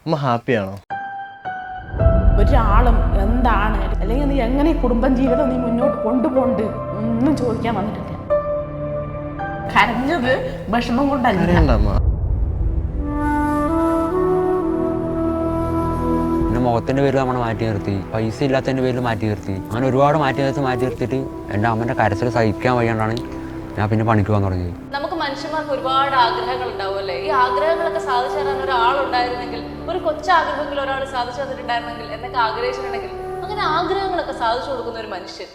അമ്മ ഹാപ്പിയാണോ? ഒരാളും എന്താണ് അല്ലെങ്കിൽ നീ എങ്ങനെ കുടുംബം ജീവിതം നീ മുന്നോട്ട് കൊണ്ടുപോണ്ട് ഒന്നും ചോദിക്കാൻ വന്നിട്ടില്ല. കരഞ്ഞത് വിഷമം കൊണ്ടല്ല. മുഖത്തിന്റെ പേരിൽ നമ്മൾ മാറ്റി നിർത്തി, പൈസ ഇല്ലാത്തതിന്റെ പേരിൽ മാറ്റി നിർത്തി, അങ്ങനെ ഒരുപാട് മാറ്റി നിർത്തിയിട്ട് എൻ്റെ അമ്മൻ്റെ കരച്ചിൽ സഹിക്കാൻ വയ്യാണ്ടാണ് ഞാൻ പിന്നെ പണിക്ക് പോകാൻ തുടങ്ങിയത്. നമുക്ക് മനുഷ്യന്മാർക്ക് ഒരുപാട് ആഗ്രഹങ്ങൾ ഉണ്ടാവും അല്ലേ? ഈ ആഗ്രഹങ്ങളൊക്കെ സാധിച്ചു തരാൻ ഒരാളുണ്ടായിരുന്നെങ്കിൽ, ഒരു കൊച്ചാഗ്രഹമെങ്കിലും ഒരാൾ സാധിച്ചു തന്നിട്ടുണ്ടായിരുന്നെങ്കിൽ എന്നൊക്കെ ആഗ്രഹിച്ചിട്ടുണ്ടെങ്കിൽ അങ്ങനെ ആഗ്രഹങ്ങളൊക്കെ സാധിച്ചു കൊടുക്കുന്ന ഒരു മനുഷ്യൻ.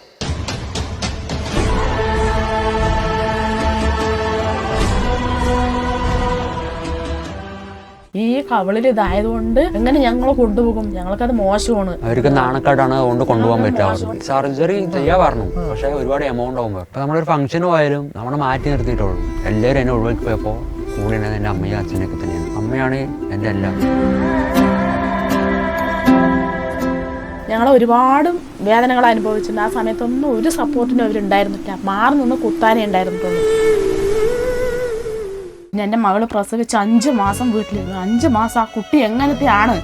ഈ കവളിൽ ഇതായതുകൊണ്ട് എങ്ങനെ ഞങ്ങൾ കൊണ്ടുപോകും? ഞങ്ങൾക്കത് മോശമാണ്. അവർക്ക് നാണക്കാടാണ്, അതുകൊണ്ട് കൊണ്ടുപോകാൻ പറ്റാറുണ്ട്. സർജറി ചെയ്യാൻ പറഞ്ഞു, പക്ഷെ ഒരുപാട് എമൗണ്ട് ആകുമ്പോൾ ഇപ്പൊ നമ്മളൊരു ഫംഗ്ഷന് പോയാലും നമ്മളെ മാറ്റി നിർത്തിയിട്ടുള്ളൂ. എല്ലാവരും എന്നെ ഒഴിവാക്കി പോയപ്പോൾ കൂടെ എൻ്റെ അമ്മയും അച്ഛനൊക്കെ തന്നെയാണ്. അമ്മയാണ് എൻ്റെ എല്ലാം. ഞങ്ങൾ ഒരുപാട് വേദനകൾ അനുഭവിച്ചിട്ടുണ്ട്. ആ സമയത്തൊന്നും ഒരു സപ്പോർട്ടിനും അവരുണ്ടായിരുന്നില്ല. മാറി നിന്ന് കുത്താനേ ഉണ്ടായിരുന്നുള്ളൂ. പിന്നെ എൻ്റെ മകള് പ്രസവിച്ച് 5 മാസം വീട്ടിലിരുന്നു. 5 മാസം ആ കുട്ടി എങ്ങനത്തെയാണ്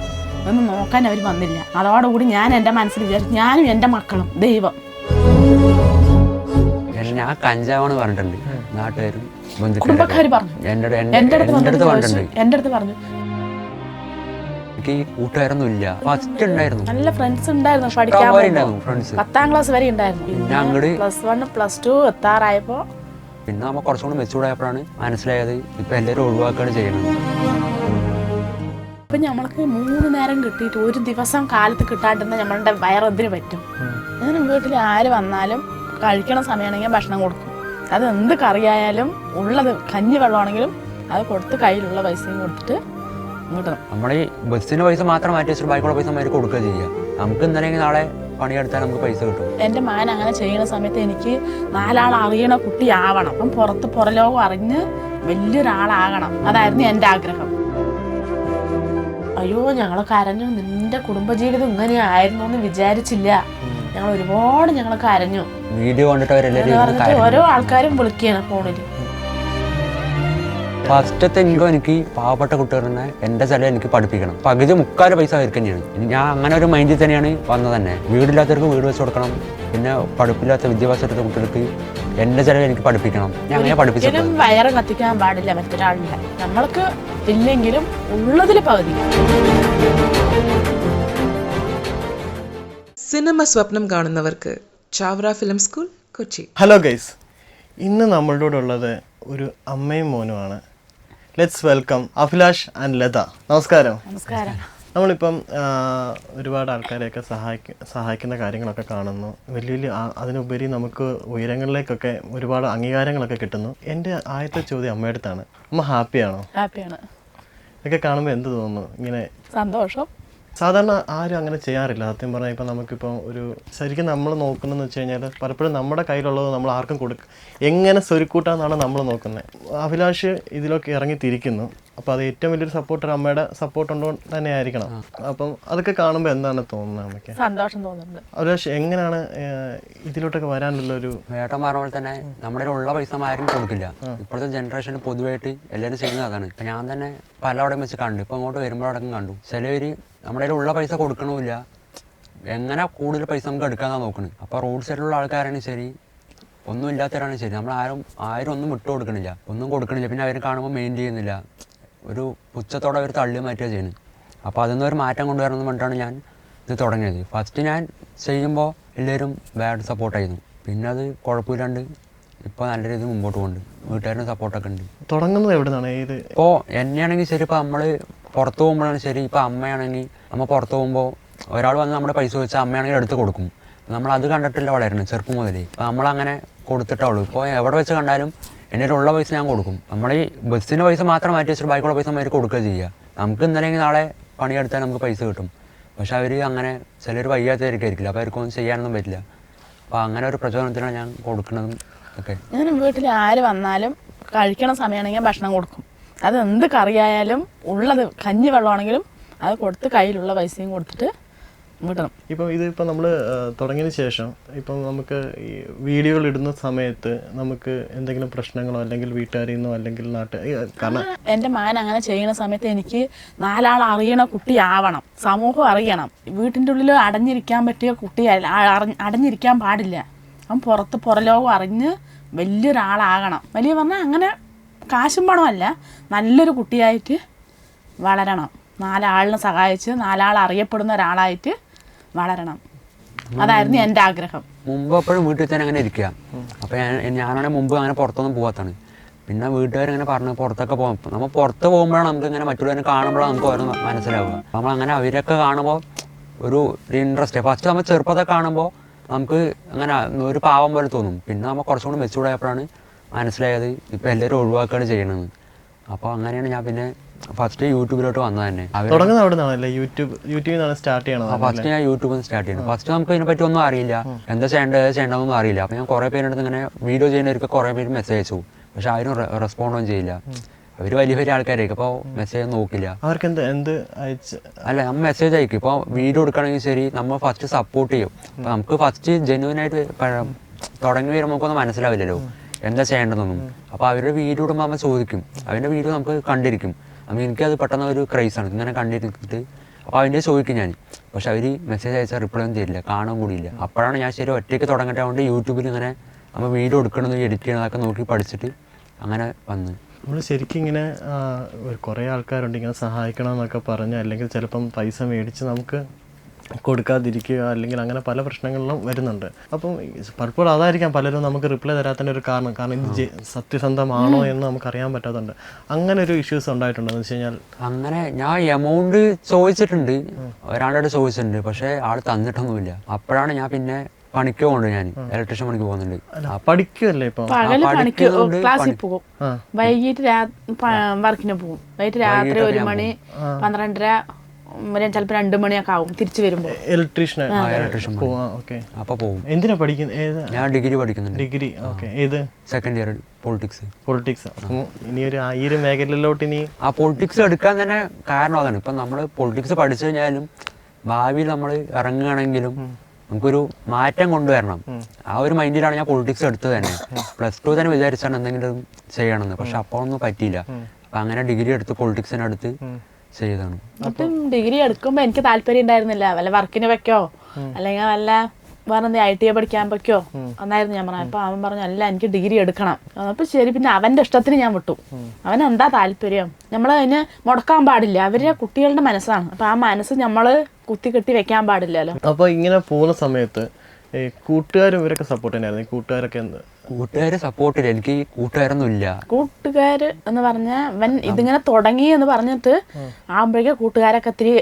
എന്ന് നോക്കാൻ അവർ വന്നില്ല. അതോടുകൂടി ഞാൻ എൻ്റെ മനസ്സിൽ വിചാരിച്ചു, ഞാനും എൻ്റെ മക്കളും ദൈവം. ഞാൻ കഞ്ചാവാണ് പറഞ്ഞിട്ടുണ്ട്, നാട്ടുകാരും കുടുംബക്കാര് പറഞ്ഞു, എൻ്റെ അടുത്ത് പറഞ്ഞു. എനിക്ക് കൂട്ടുകാരൊന്നും ഇല്ല. ഫസ്റ്റ് ഉണ്ടായിരുന്നു, നല്ല ഫ്രണ്ട്സ് ഉണ്ടായിരുന്നു, പഠിക്കാൻ 10ാം ക്ലാസ് വരെ ഉണ്ടായിരുന്നു. പിന്നെ +1 +2 എത്താറായപ്പോ പിന്നെ നമ്മൾ കുറച്ചുകൂടി മെച്ചൂർഡായപ്പോഴാണ് മനസ്സിലായത് ഇപ്പൊ എല്ലാവരും ഒഴിവാക്കുകയാണ് ചെയ്യുന്നത്. ഇപ്പൊ നമ്മൾക്ക് 3 നേരം കിട്ടിയിട്ട് ഒരു ദിവസം കാലത്ത് കിട്ടാണ്ടെന്ന് നമ്മളുടെ വയറെന്തിന് പറ്റും? അങ്ങനെ വീട്ടിൽ ആര് വന്നാലും കഴിക്കണ സമയമാണെങ്കിൽ ഭക്ഷണം കൊടുക്കും. അത് എന്ത് കറിയായാലും ഉള്ളത്, കഞ്ഞി വെള്ളമാണെങ്കിലും അത് കൊടുത്ത് കയ്യിലുള്ള പൈസയും കൊടുത്തിട്ട് ഇങ്ങോട്ട്. നമ്മൾ ഈ ബസ്സിന് പൈസ മാത്രം മാറ്റി വെച്ചിട്ട് ബാക്കിയുള്ള പൈസ അവർക്ക് കൊടുക്കുക ചെയ്യുക. നമുക്ക് ഇന്നലെങ്കിൽ നാളെ പണിയെടുത്താൽ നമുക്ക് പൈസ കിട്ടും. എൻ്റെ മകൻ അങ്ങനെ ചെയ്യുന്ന സമയത്ത് എനിക്ക് 4 ആൾ അറിയണ കുട്ടിയാവണം. അപ്പം പുറലോകം അറിഞ്ഞ് വലിയൊരാളാകണം. അതായിരുന്നു എൻ്റെ ആഗ്രഹം. അയ്യോ, ഞങ്ങൾ കരഞ്ഞു. നിന്റെ കുടുംബജീവിതം ഇങ്ങനെയായിരുന്നു എന്ന് വിചാരിച്ചില്ല. ഞങ്ങൾ ഒരുപാട് കരഞ്ഞു. വീഡിയോ കണ്ടിട്ട് ഓരോ ആൾക്കാരും വിളിക്കുകയാണ് ഫോണിൽ. ഫസ്റ്റത്തെ ഇൻകം എനിക്ക് പാവപ്പെട്ട കുട്ടികളെ എൻ്റെ ചില എനിക്ക് പഠിപ്പിക്കണം. പകുതി 3/4 പൈസ അവർക്ക് തന്നെയാണ്. ഞാൻ അങ്ങനെ ഒരു മൈൻഡിൽ തന്നെയാണ് വന്നത് തന്നെ. വീടില്ലാത്തവർക്ക് വീട് വെച്ച് കൊടുക്കണം, പിന്നെ പഠിപ്പില്ലാത്ത വിദ്യാഭ്യാസത്തിലുള്ള കുട്ടികൾക്ക് എൻ്റെ ചില എനിക്ക് പഠിപ്പിക്കണം. ഞാൻ അങ്ങനെ പഠിപ്പിച്ചു. വയറ് കത്തിക്കാൻ പാടില്ല മറ്റൊരാളില്ല. നമ്മൾക്ക് ഇല്ലെങ്കിലും ഉള്ളതിൽ പകുതി. സിനിമ സ്വപ്നം കാണുന്നവർക്ക് Chavara film school, Kochi. Hello guys, ഇന്ന് നമ്മളുടെ കൂടെ ഉള്ളത് ഒരു അമ്മയും മോനുമാണ്. Let's welcome Abhilash and Latha. നമസ്കാരം. നമസ്കാരം. നമ്മളിപ്പം ഒരുപാട് ആൾക്കാരെയൊക്കെ സഹായിക്കുന്ന കാര്യങ്ങളൊക്കെ കാണുന്നു. വലിയ അതിനുപരി നമുക്ക് ഉയരങ്ങളിലേക്കൊക്കെ ഒരുപാട് അംഗീകാരങ്ങളൊക്കെ കിട്ടുന്നു. എൻ്റെ ആദ്യത്തെ ചോദ്യം അമ്മയുടെ അടുത്താണ്. അമ്മ ഹാപ്പിയാണോ? ഹാപ്പിയാണ്. ഇതൊക്കെ കാണുമ്പോൾ എന്ത് തോന്നുന്നു? ഇങ്ങനെ സന്തോഷം. സാധാരണ ആരും അങ്ങനെ ചെയ്യാറില്ല സത്യം പറഞ്ഞാൽ. ഇപ്പം നമുക്കിപ്പം ഒരു ശരിക്കും നമ്മൾ നോക്കുന്നതെന്ന് വെച്ച് കഴിഞ്ഞാൽ പലപ്പോഴും നമ്മുടെ കയ്യിലുള്ളത് നമ്മൾ ആർക്കും എങ്ങനെ സ്വരുക്കൂട്ടാന്നാണ് നമ്മൾ നോക്കുന്നത്. അഭിലാഷ് ഇതിലൊക്കെ ഇറങ്ങി തിരിക്കുന്നു. അപ്പോൾ അത് ഏറ്റവും വലിയൊരു സപ്പോർട്ടർ അമ്മയുടെ സപ്പോർട്ട് ഉണ്ടോ തന്നെ ആയിരിക്കണം. അപ്പം അതൊക്കെ കാണുമ്പോൾ എന്താണ് തോന്നുന്നത് അമ്മയ്ക്ക്? സന്തോഷം തോന്നുന്നുണ്ട്. അഭിലാഷ് എങ്ങനെയാണ് ഇതിലോട്ടൊക്കെ വരാനുള്ള ഒരു? വേട്ടം പറഞ്ഞ പോലെ തന്നെ നമ്മുടെ ഉള്ള പൈസ ആരും കൊടുക്കില്ല. ഇപ്പോഴത്തെ ജനറേഷന് പൊതുവായിട്ട് എല്ലാവരും ചെയ്യുന്നത് അതാണ്. ഇപ്പം ഞാൻ തന്നെ പലവിടെയും വെച്ച് കണ്ടു. ഇപ്പം അങ്ങോട്ട് വരുമ്പോഴടക്കം കണ്ടു ചിലവർ നമ്മുടെ ഉള്ള പൈസ കൊടുക്കണമില്ല, എങ്ങനെ കൂടുതൽ പൈസ നമുക്ക് എടുക്കാന്നാണ് നോക്കുന്നത്. അപ്പോൾ റോഡ് സൈഡിലുള്ള ആൾക്കാരാണ് ശരി, ഒന്നും ഇല്ലാത്തവരാണ് ശരി, നമ്മൾ ആരും ഒന്നും വിട്ടു കൊടുക്കണില്ല, ഒന്നും കൊടുക്കണില്ല. പിന്നെ അവർ കാണുമ്പോൾ മെയിൻ ചെയ്യുന്നില്ല, ഒരു പുച്ഛത്തോടെ അവർ തള്ളി മാറ്റുക ചെയ്യുന്നത്. അപ്പോൾ അതിൽ നിന്നൊരു മാറ്റം കൊണ്ടുവരണമെന്ന് പറഞ്ഞിട്ടാണ് ഞാൻ ഇത് തുടങ്ങിയത്. ഫസ്റ്റ് ഞാൻ ചെയ്യുമ്പോൾ എല്ലാവരും ബാഡ് സപ്പോർട്ടായിരുന്നു. പിന്നെ അത് കുഴപ്പമില്ലാണ്ട് ഇപ്പോൾ നല്ല രീതിയിൽ മുമ്പോട്ട് പോകുന്നുണ്ട്. വീട്ടുകാരുടെ സപ്പോർട്ടൊക്കെ ഉണ്ട്. തുടങ്ങുന്നത് എവിടെ നിന്നാണ്? ഇപ്പോൾ എന്നെയാണെങ്കിൽ ശരി, ഇപ്പോൾ നമ്മൾ പുറത്ത് പോകുമ്പോഴാണ് ശരി. ഇപ്പോൾ അമ്മയാണെങ്കിൽ നമ്മൾ പുറത്ത് പോകുമ്പോൾ ഒരാൾ വന്ന് നമ്മുടെ പൈസ വെച്ചാൽ അമ്മയാണെങ്കിൽ എടുത്ത് കൊടുക്കും. നമ്മളത് കണ്ടിട്ടില്ല വളരുന്നത് ചെറുപ്പം മുതലേ. അപ്പോൾ നമ്മളങ്ങനെ കൊടുത്തിട്ടുള്ളൂ. ഇപ്പോൾ എവിടെ വെച്ച് കണ്ടാലും എൻ്റെ ഉള്ള പൈസ ഞാൻ കൊടുക്കും. നമ്മൾ ഈ ബസ്സിന് പൈസ മാത്രം മാറ്റി വെച്ചിട്ട് ബാക്കിയുള്ള പൈസ അവർക്ക് കൊടുക്കുക ചെയ്യുക. നമുക്ക് ഇന്നലെങ്കിൽ നാളെ പണിയെടുത്താൽ നമുക്ക് പൈസ കിട്ടും. പക്ഷെ അവർ അങ്ങനെ ചിലർ വയ്യാത്തവരൊക്കെയായിരിക്കില്ല, അപ്പോൾ അവർക്കൊന്നും ചെയ്യാനൊന്നും പറ്റില്ല. അപ്പോൾ അങ്ങനെ ഒരു പ്രചോദനത്തിനാണ് ഞാൻ കൊടുക്കുന്നതും ഒക്കെ. ഞാൻ വീട്ടിൽ ആര് വന്നാലും കഴിക്കണ സമയമാണെങ്കിൽ ഭക്ഷണം കൊടുക്കും. അത് എന്ത് കറിയായാലും ഉള്ളത്, കഞ്ഞി വെള്ളമാണെങ്കിലും അത് കൊടുത്ത് കയ്യിലുള്ള പൈസയും കൊടുത്തിട്ട് വിടണം. ഇപ്പം ഇതിപ്പോൾ നമ്മൾ തുടങ്ങിയതിന് ശേഷം ഇപ്പം നമുക്ക് ഈ വീഡിയോകൾ ഇടുന്ന സമയത്ത് നമുക്ക് എന്തെങ്കിലും പ്രശ്നങ്ങളോ അല്ലെങ്കിൽ വീട്ടുകാരിൽ നിന്നോ അല്ലെങ്കിൽ കാരണം എൻ്റെ മകൻ അങ്ങനെ ചെയ്യുന്ന സമയത്ത് എനിക്ക് 4 ആൾ അറിയണ കുട്ടിയാവണം, സമൂഹം അറിയണം. വീട്ടിൻ്റെ ഉള്ളിൽ അടഞ്ഞിരിക്കാൻ പറ്റിയ കുട്ടി അടഞ്ഞിരിക്കാൻ പാടില്ല. അവൻ പുറലോകം അറിഞ്ഞ് വലിയൊരാളാകണം. വലിയ പറഞ്ഞാൽ അങ്ങനെ കാശും പണമല്ല, നല്ലൊരു കുട്ടിയായിട്ട് വളരണം. 4 ആളിനെ സഹായിച്ച് 4 ആൾ അറിയപ്പെടുന്ന ഒരാളായിട്ട് വളരണം. അതായിരുന്നു എൻ്റെ ആഗ്രഹം. മുമ്പ് എപ്പോഴും വീട്ടിൽ തന്നെ അങ്ങനെ ഇരിക്കുക. അപ്പോൾ ഞാനാണെങ്കിൽ മുമ്പ് അങ്ങനെ പുറത്തൊന്നും പോകാത്താണ്. പിന്നെ വീട്ടുകാരിങ്ങനെ പറഞ്ഞ് പുറത്തൊക്കെ പോകാം. നമ്മൾ പുറത്ത് പോകുമ്പോഴാണ് നമുക്ക് ഇങ്ങനെ മറ്റുള്ളവരെ കാണുമ്പോഴാണ് നമുക്ക് ഓരോ മനസ്സിലാവുക. നമ്മളങ്ങനെ അവരൊക്കെ കാണുമ്പോൾ ഒരു ഇൻട്രസ്റ്റ്. ഫസ്റ്റ് നമ്മൾ ചെറുപ്പത്തെ കാണുമ്പോൾ നമുക്ക് അങ്ങനെ ഒരു പാവം പോലെ തോന്നും. പിന്നെ നമ്മൾ കുറച്ചും കൂടി മെച്ചൂർഡായപ്പോഴാണ് മനസ്സിലായത് ഇപ്പോൾ എല്ലാവരും ഒഴിവാക്കുകയാണ് ചെയ്യണമെന്ന്. അപ്പോൾ അങ്ങനെയാണ് ഞാൻ പിന്നെ ഫസ്റ്റ് യൂട്യൂബിലോട്ട് വന്നത് തന്നെ. തുടങ്ങുന്നത് അവിടെ നിന്നാണല്ലേ? യൂട്യൂബിൽ നിന്നാണ് സ്റ്റാർട്ട് ചെയ്യണത്? ഫസ്റ്റ് ഞാൻ യൂട്യൂബിൽ നിന്ന് സ്റ്റാർട്ട് ചെയ്യണം. ഫസ്റ്റ് നമുക്ക് ഇതിനെപ്പറ്റി ഒന്നും അറിയില്ല, എന്താ ചെയ്യേണ്ടതെന്നൊന്നും അറിയില്ല. അപ്പോൾ ഞാൻ കുറേ പേരെടുത്ത് ഇങ്ങനെ വീഡിയോ ചെയ്യുന്നവർക്ക് കുറേ പേര് മെസ്സേജ് അയച്ചു. പക്ഷെ ആരും റെസ്പോണ്ടൊന്നും ചെയ്യില്ല. അവർ വലിയ വലിയ ആൾക്കാരായിരിക്കും, അപ്പോൾ മെസ്സേജ് നോക്കില്ല. അവർക്ക് എന്ത് അല്ല, നമ്മൾ മെസ്സേജ് അയക്കും. ഇപ്പോൾ വീഡിയോ എടുക്കണമെങ്കിൽ ശരി നമ്മൾ ഫസ്റ്റ് സപ്പോർട്ട് ചെയ്യും. അപ്പോൾ നമുക്ക് ഫസ്റ്റ് ജെന്യുവനായിട്ട് തുടങ്ങി വരുമ്പോൾ നമുക്കൊന്നും മനസ്സിലാവില്ലല്ലോ എന്താ ചെയ്യേണ്ടതെന്നൊന്നും. അപ്പോൾ അവരുടെ വീഡിയോ ഇടുമ്പോൾ നമ്മൾ ചോദിക്കും, അവരുടെ വീഡിയോ നമുക്ക് കണ്ടിരിക്കും. അപ്പോൾ എനിക്കത് പെട്ടെന്ന് ഒരു ക്രൈസാണ് ഇങ്ങനെ കണ്ടിരിച്ചിട്ട്. അപ്പോൾ അതിൻ്റെ ചോദിക്കും ഞാൻ. പക്ഷെ അവർ മെസ്സേജ് അയച്ചാൽ റിപ്ലൈ ഒന്നും തരില്ല, കാണാൻ കൂടിയില്ല. അപ്പോഴാണ് ഞാൻ ശരി ഒറ്റയ്ക്ക് തുടങ്ങട്ടെ കൊണ്ട് യൂട്യൂബിൽ ഇങ്ങനെ നമ്മൾ വീഡിയോ എടുക്കണമെന്ന് എഡിറ്റ് ചെയ്യണതൊക്കെ നോക്കി പഠിച്ചിട്ട് അങ്ങനെ വന്ന്. നമ്മൾ ശരിക്കും ഇങ്ങനെ കുറേ ആൾക്കാരുണ്ട് ഇങ്ങനെ സഹായിക്കണം എന്നൊക്കെ പറഞ്ഞ്, അല്ലെങ്കിൽ ചിലപ്പം പൈസ മേടിച്ച് നമുക്ക് കൊടുക്കാതിരിക്കുക, അല്ലെങ്കിൽ അങ്ങനെ പല പ്രശ്നങ്ങളിലും വരുന്നുണ്ട്. അപ്പം പലപ്പോഴും അതായിരിക്കാം പലരും നമുക്ക് റിപ്ലൈ തരാത്തതിൻ്റെ ഒരു കാരണം ഇത് സത്യസന്ധമാണോ എന്ന് നമുക്കറിയാൻ പറ്റാത്തതുണ്ട്. അങ്ങനെ ഒരു ഇഷ്യൂസ് ഉണ്ടായിട്ടുണ്ടെന്ന് വെച്ച് കഴിഞ്ഞാൽ? അങ്ങനെ ഞാൻ എമൗണ്ട് ചോദിച്ചിട്ടുണ്ട്, ഒരാളുടെ ചോദിച്ചിട്ടുണ്ട്, പക്ഷേ ആൾ തന്നിട്ടൊന്നുമില്ല. അപ്പോഴാണ് ഞാൻ പിന്നെ പണിക്ക് പോകുന്നുണ്ട്, ഞാൻ ഇലക്ട്രീഷ്യൻ പണിക്ക് പോകുന്നുണ്ട്. പഠിക്കുമല്ലേ ഇപ്പൊ? പകല് പണിക്ക് ക്ലാസ്സിൽ പോകും, വൈകിട്ട് വർക്കിന് പോകും. വൈകിട്ട് രാത്രി 1 മണി 12:30 ചിലപ്പോൾ 2 മണിയൊക്കെ ആവും തിരിച്ചു വരുമ്പോൾ. ഇലക്ട്രീഷ്യൻ അപ്പൊ പോകും. എന്തിനാ പഠിക്കുന്നത്? ഞാൻ ഡിഗ്രി പഠിക്കുന്നുണ്ട്. Degree, okay. ഏത്? Second year politics. ഇനി ഈ ഒരു മേഖലയിലോട്ട് ഇനി പൊളിറ്റിക്സ് എടുക്കാൻ തന്നെ കാരണം അതാണ്. ഇപ്പം നമ്മൾ പൊളിറ്റിക്സ് പഠിച്ചു കഴിഞ്ഞാലും ഭാവിയിൽ നമ്മൾ ഇറങ്ങുകയാണെങ്കിലും നമുക്കൊരു മാറ്റം കൊണ്ടുവരണം. ആ ഒരു മൈൻഡിലാണ് ഞാൻ പൊളിറ്റിക്സ് എടുത്തത് തന്നെ. +2 തന്നെ വിചാരിച്ചാണ് എന്തെങ്കിലും ചെയ്യണമെന്ന്. പക്ഷെ അപ്പോൾ ഒന്നും പറ്റിയില്ല. അപ്പം അങ്ങനെ ഡിഗ്രി എടുത്ത് പൊളിറ്റിക്സിനടുത്ത് ചെയ്തതാണ്. എന്നിട്ടും ഡിഗ്രി എടുക്കുമ്പോൾ എനിക്ക് താല്പര്യം ഉണ്ടായിരുന്നില്ല. വല്ല വർക്കിന് വെക്കോ അല്ലെങ്കിൽ വല്ല വേറെ എന്തെങ്കിലും ITI പഠിക്കാൻ വെക്കോ എന്നായിരുന്നു ഞാൻ പറഞ്ഞത്. അപ്പോൾ അവൻ പറഞ്ഞു അല്ല എനിക്ക് ഡിഗ്രി എടുക്കണം. അപ്പോൾ ശരി, പിന്നെ അവൻ്റെ ഇഷ്ടത്തിന് ഞാൻ വിട്ടു. അവൻ എന്താ താല്പര്യം നമ്മൾ അതിന് മുടക്കാൻ പാടില്ല. അവരുടെ കുട്ടികളുടെ മനസ്സാണ്. അപ്പോൾ ആ മനസ്സ് നമ്മൾ കുത്തിക്കെട്ടി വെക്കാൻ പാടില്ലല്ലോ. അപ്പോൾ ഇങ്ങനെ പോകുന്ന സമയത്ത് കൂട്ടുകാരും ഇവരൊക്കെ സപ്പോർട്ട് തന്നെയായിരുന്നു? കൂട്ടുകാരൊക്കെ കൂട്ടുകാർ സപ്പോർട്ട് ചെയ്യില്ല. എനിക്ക് കൂട്ടുകാരൊന്നും ഇല്ല. കൂട്ടുകാർ എന്ന് പറഞ്ഞാൽ അവൻ ഇതിങ്ങനെ തുടങ്ങി എന്ന് പറഞ്ഞിട്ട് ആകുമ്പോഴേക്കും കൂട്ടുകാരൊക്കെ ഇത്തിരി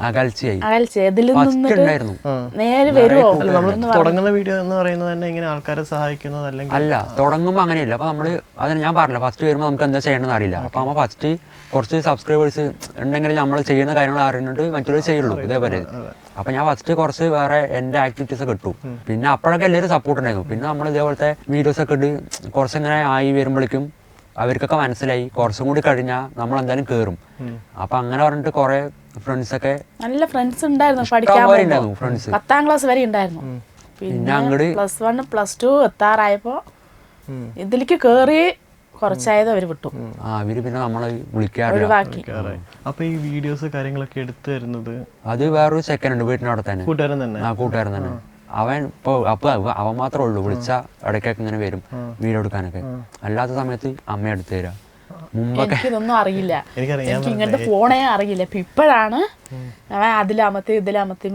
അകൽച്ചയായി. ഇതിൽ നിന്നിട്ട് നേരെ വരുമോ? തുടങ്ങുന്ന വീഡിയോ എന്ന് പറയുന്നത് തന്നെ ഇങ്ങനെ ആൾക്കാരെ സഹായിക്കുന്നത് അല്ല, തുടങ്ങുമ്പോൾ അങ്ങനെയല്ല. അപ്പൊ നമ്മള് അതിന് ഞാൻ പറഞ്ഞില്ല, ഫസ്റ്റ് വരുമ്പോൾ നമുക്ക് എന്താ ചെയ്യണമെന്ന് അറിയില്ല. അപ്പൊ നമ്മൾ ഫസ്റ്റ് കുറച്ച് സബ്സ്ക്രൈബേഴ്സ് ഉണ്ടെങ്കിൽ നമ്മൾ ചെയ്യുന്ന കാര്യങ്ങൾ അറിഞ്ഞിട്ട് മറ്റുള്ളവർ ചെയ്യുള്ളൂ ഇതേപോലെ. അപ്പൊ ഞാൻ ഫസ്റ്റ് കുറച്ച് വേറെ എൻ്റെ ആക്ടിവിറ്റീസ് ഒക്കെ ഇട്ടു. പിന്നെ അപ്പോഴൊക്കെ എല്ലാവരും സപ്പോർട്ട് ഉണ്ടായിരുന്നു. പിന്നെ നമ്മൾ ഇതേപോലത്തെ വീഡിയോസ് ഒക്കെ ഇട്ട് കുറച്ചിങ്ങനെ ആയി വരുമ്പോഴേക്കും അവർക്കൊക്കെ മനസ്സിലായി കുറച്ചും കൂടി കഴിഞ്ഞാൽ നമ്മൾ എന്തായാലും കയറും. അപ്പൊ അങ്ങനെ പറഞ്ഞിട്ട് കുറെ ഫ്രണ്ട്സ് ഒക്കെ നല്ല ഫ്രണ്ട്സ് ഉണ്ടായിരുന്നു. പഠിക്കാൻ ഫ്രണ്ട്സ് 10ാം ക്ലാസ് വരെ ഉണ്ടായിരുന്നു. പിന്നെ അങ്ങോട്ട് +1 +2 എത്താറായപ്പോ ഇതിലേക്ക് കേറി കുറച്ചായത് അവര് വിട്ടു. അവര് പിന്നെ നമ്മളെ വിളിക്കാറ്. അപ്പൊ ഈ വീഡിയോസ് കാര്യങ്ങളൊക്കെ എടുത്തു തരുന്നത് അത് വേറൊരു സെക്കൻഡ് വീട്ടിനവിടെ തന്നെ, കൂട്ടുകാരൻ തന്നെ. അവൻ ഇപ്പൊ അവൻ മാത്രമേ ഉള്ളൂ. വിളിച്ച ഇടയ്ക്കൊക്കെ ഇങ്ങനെ വരും വീഡിയോ എടുക്കാനൊക്കെ. അല്ലാത്ത സമയത്ത് അമ്മ എടുത്തു തരാം. മുമ്പൊക്കെ എനിക്കിതൊന്നും അറിയില്ല, എനിക്ക് ഇങ്ങനത്തെ ഫോണേ അറിയില്ല. ഇപ്പൊ ഇപ്പോഴാണ് അവൻ ഇതിലാമത്തി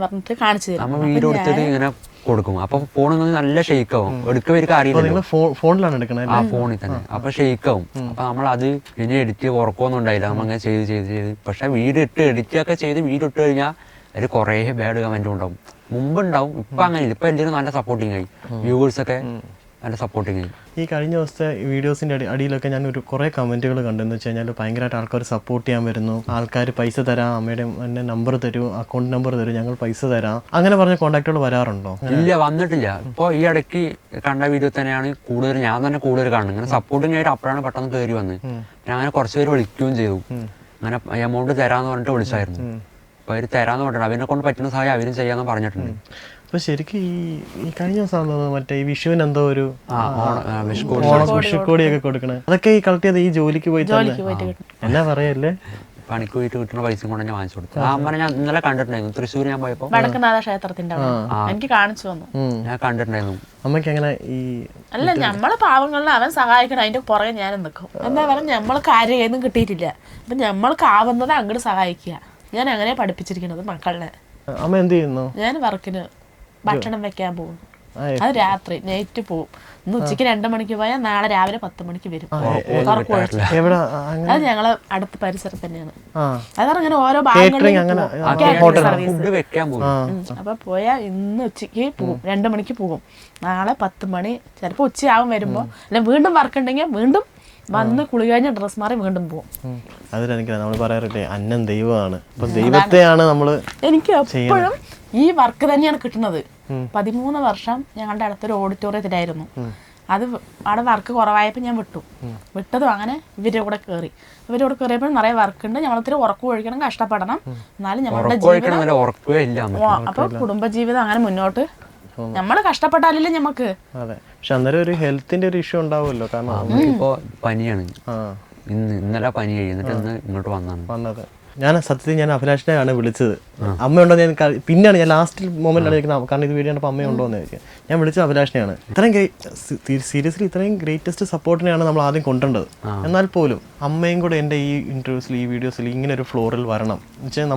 പറഞ്ഞിട്ട് കാണിച്ചു തരും. അമ്മ വീഡിയോ എടുത്തിട്ട് ഇങ്ങനെ കൊടുക്കും. അപ്പൊ ഫോണിൽ നല്ല ഷെയ്ക്കാവും. എടുക്കവർക്ക് അറിയില്ല, ഫോണിലാണ് എടുക്കണത്. ആ ഫോണിൽ തന്നെ. അപ്പൊ ഷെയ്ക്കാവും. അപ്പൊ നമ്മളത് പിന്നെ എഡിറ്റ് ഉറക്കമൊന്നും ഉണ്ടായില്ല. നമ്മങ്ങനെ ചെയ്ത് പക്ഷെ വീഡിയോ ഇട്ട് എഡിറ്റ് ഒക്കെ ചെയ്ത് വീഡിയോ ഇട്ട് കഴിഞ്ഞാൽ അതിൽ കുറേ ബാഡ് കമന്റും ഉണ്ടാവും. മുമ്പുണ്ടാവും, ഇപ്പൊ അങ്ങനെയില്ല. ഇപ്പൊ എല്ലാവരും നല്ല സപ്പോർട്ടിങ് ആയി, വ്യൂവേഴ്സ് ഒക്കെ നല്ല സപ്പോർട്ടിങ് ആയി. ഈ കഴിഞ്ഞ ദിവസത്തെ വീഡിയോസിൻ്റെ അടിയിലൊക്കെ ഞാൻ കുറേ കമൻറ്റുകൾ കണ്ടെന്ന് വെച്ച് കഴിഞ്ഞാൽ ഭയങ്കരമായിട്ട് ആൾക്കാർ സപ്പോർട്ട് ചെയ്യാൻ വരുന്നു. ആൾക്കാർ പൈസ തരാം, അമ്മയുടെ എന്നെ നമ്പർ തരൂ, അക്കൗണ്ട് നമ്പർ തരൂ, ഞങ്ങൾ പൈസ തരാം, അങ്ങനെ പറഞ്ഞ കോൺടാക്റ്റുകൾ വരാറുണ്ടോ? ഇല്ല, വന്നിട്ടില്ല. ഇപ്പോൾ ഈ ഇടയ്ക്ക് കണ്ട വീഡിയോ തന്നെയാണ് കൂടുതൽ ഞാൻ തന്നെ കൂടുതൽ കാണുന്നത്. ഇങ്ങനെ സപ്പോർട്ടിങ് ആയിട്ട് അപ്പോഴാണ് പെട്ടെന്ന് കയറി വന്നത്. ഞാൻ അങ്ങനെ കുറച്ച് പേര് വിളിക്കുകയും ചെയ്തു. അങ്ങനെ എമൗണ്ട് തരാമെന്ന് പറഞ്ഞിട്ട് വിളിച്ചായിരുന്നു. അപ്പോൾ അവർ തരാമെന്ന് പറഞ്ഞിട്ടുണ്ട്. അവരെ കൊണ്ട് പറ്റുന്ന സഹായം അവരും ചെയ്യാമെന്ന് പറഞ്ഞിട്ടുണ്ട്. അപ്പോൾ ശരിക്കും ഈ കഴിഞ്ഞ ദിവസം മറ്റേ ഈ വിഷുവിന് എന്തോ ഒരു വിഷുക്കോടിയൊക്കെ കൊടുക്കണേ, അതൊക്കെ ഈ കളക്ട് ചെയ്ത് ഈ ജോലിക്ക് പോയി എന്നാ പറയല്ലേ, പണിക്ക് പോയിട്ട് കിട്ടുന്ന പൈസ കൊണ്ട് ഞാൻ വാങ്ങിച്ചു കൊടുത്തു. ആ അമ്മനെ ഞാൻ ഇന്നലെ കണ്ടിട്ടുണ്ടായിരുന്നു. തൃശ്ശൂർ ഞാൻ പോയപ്പോൾ വടക്കുന്നാഥ ക്ഷേത്രത്തിന്റെ എനിക്ക് കാണിച്ചു തന്നു. ഞാൻ കണ്ടിട്ടുണ്ടായിരുന്നു. അമ്മയ്ക്ക് അങ്ങനെ ഈ അല്ല, നമ്മള് പാവങ്ങളിൽ അവൻ സഹായിക്കണം, അതിന്റെ പുറകെ ഞാനും നിൽക്കും. എന്താ പറയുക, നമ്മൾക്ക് ആരെയൊന്നും കിട്ടിയിട്ടില്ല. അപ്പൊ നമ്മൾക്ക് ആവുന്നത് അങ്ങോട്ട് സഹായിക്കുക. ഞാൻ അങ്ങനെ പഠിപ്പിച്ചിരിക്കുന്നത് മക്കളെ. അമ്മ എന്ത് ചെയ്യുന്നു? ഞാൻ വർക്കിന് ഭക്ഷണം വെക്കാൻ പോകും. അത് രാത്രി നൈറ്റ് പോവും. ഇന്ന് ഉച്ചയ്ക്ക് 2 മണിക്ക് പോയാൽ നാളെ രാവിലെ 10 മണിക്ക് വരും. അത് ഞങ്ങള് അടുത്ത പരിസരത്ത് തന്നെയാണ്. അതാണ് അങ്ങനെ ഓരോ ഭാഗങ്ങളിലും അപ്പൊ പോയാൽ ഇന്ന് ഉച്ചയ്ക്ക് പോകും, 2 മണിക്ക് പോകും. നാളെ 10 മണി ചിലപ്പോ ഉച്ചയാവും വരുമ്പോ. അല്ലെ വീണ്ടും വർക്ക് ഉണ്ടെങ്കിൽ വീണ്ടും വന്ന് കുളി കഴിഞ്ഞ ഡ്രസ് മാറി വീണ്ടും പോകും. അതിലെനിക്ക് നമ്മൾ പറയാറില്ലേ, അന്നം ദൈവമാണ്. അപ്പൊ ദൈവത്തെയാണ് നമ്മള്. എനിക്ക് എപ്പോഴും ഈ വർക്ക് തന്നെയാണ് കിട്ടുന്നത്. 13 വർഷം ഞങ്ങളുടെ അടുത്തൊരു ഓഡിറ്റോറിയത്തിലായിരുന്നു. അത് അവിടെ വർക്ക് കുറവായപ്പോൾ ഞാൻ വിട്ടതും അങ്ങനെ ഇവരുടെ കൂടെ കയറി. ഇവരുടെ കൂടെ കയറിയപ്പോൾ നിറയെ വർക്ക് ഉണ്ട്. ഞങ്ങളിത്തിരി ഉറക്കം ഒഴിക്കണം, കഷ്ടപ്പെടണം, എന്നാലും ഞങ്ങളുടെ ജീവിതം അപ്പൊ കുടുംബജീവിതം അങ്ങനെ മുന്നോട്ട്. നമ്മള് കഷ്ടപ്പെട്ടാലല്ലേ ഞമ്മക്ക്. അതെ, പക്ഷെ അന്നേരം ഒരു ഹെൽത്തിന്റെ ഒരു ഇഷ്യൂ ഉണ്ടാവുമല്ലോ. കാരണം ഇപ്പോ പനിയാണ്, ഇന്നലെ പനി കഴിഞ്ഞിട്ട് ഇങ്ങോട്ട് വന്നത്. ഞാൻ സത്യത്തിൽ ഞാൻ അഭിലാഷിനെയാണ് വിളിച്ചത്. അമ്മയുണ്ടോ ഞാൻ പിന്നെയാണ് ഞാൻ ലാസ്റ്റ് മൊമെന്റാണ് ചോദിക്കുന്നത്, കാരണം ഇത് വീഡിയോ കണ്ടപ്പോൾ അമ്മയുണ്ടോ എന്ന് ചോദിക്കുക. ഞാൻ വിളിച്ചത് അഭിലാഷിനെയാണ്. സീരിയസ്ലി ഇത്രയും ഗ്രേറ്റസ്റ്റ് സപ്പോർട്ടിനെയാണ് നമ്മൾ ആദ്യം കൊണ്ടുവരേണ്ടത്. എന്നാൽ പോലും അമ്മയും കൂടെ എൻ്റെ ഈ ഇന്റർവ്യൂസിൽ ഈ വീഡിയോസിൽ ഇങ്ങനെ ഒരു ഫ്ലോറിൽ വരണം എന്ന് വെച്ചാൽ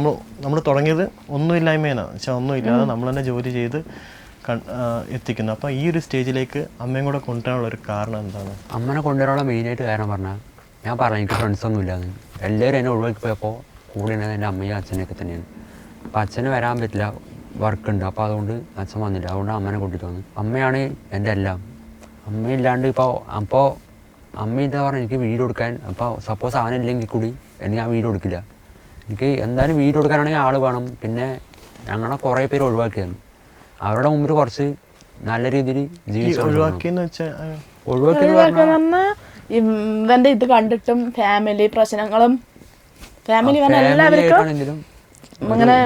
നമ്മൾ തുടങ്ങിയത് ഒന്നുമില്ലായ്മയാണ്. വെച്ചാൽ ഒന്നുമില്ലാതെ നമ്മൾ തന്നെ ജോലി ചെയ്ത് എത്തിക്കുന്നു. അപ്പോൾ ഈ ഒരു സ്റ്റേജിലേക്ക് അമ്മയും കൂടെ കൊണ്ടുവരാനുള്ള ഒരു കാരണം എന്താണ്? അമ്മനെ കൊണ്ടുവരാനുള്ള മെയിനായിട്ട് കാരണം പറഞ്ഞാൽ, ഞാൻ പറഞ്ഞു എനിക്ക് ഫ്രണ്ട്സൊന്നും ഇല്ലാന്ന്. എല്ലാവരും എന്നെ ഒഴിവാക്കി പോയപ്പോൾ കൂടെ ഉള്ളത് എൻ്റെ അമ്മയും അച്ഛനൊക്കെ തന്നെയാണ്. അപ്പോൾ അച്ഛന് വരാൻ പറ്റില്ല, വർക്കുണ്ട്. അപ്പോൾ അതുകൊണ്ട് അച്ഛൻ വന്നില്ല. അതുകൊണ്ട് അമ്മനെ കൂട്ടിയിട്ട് വന്നു. അമ്മയാണ് എൻ്റെ എല്ലാം. അമ്മയില്ലാണ്ട് അപ്പോൾ അമ്മ എന്താ പറഞ്ഞാൽ എനിക്ക് വീട് കൊടുക്കാൻ. അപ്പോൾ സപ്പോസ് അവനില്ലെങ്കിൽ കൂടി എനിക്ക് ആ വീട് കൊടുക്കില്ല. എനിക്ക് എന്തായാലും വീട് കൊടുക്കാനാണെങ്കിൽ ആൾ വേണം. പിന്നെ ഞങ്ങളെ കുറേ പേര് ഒഴിവാക്കിയാണ്. അവരുടെ മുമ്പിൽ കുറച്ച് നല്ല രീതിയിൽ ജീവിച്ചു. ഇവന്റെ ഇത് കണ്ടിട്ടും ഫാമിലി പ്രശ്നങ്ങളും ഫാമിലി എല്ലാവർക്കും അങ്ങനെ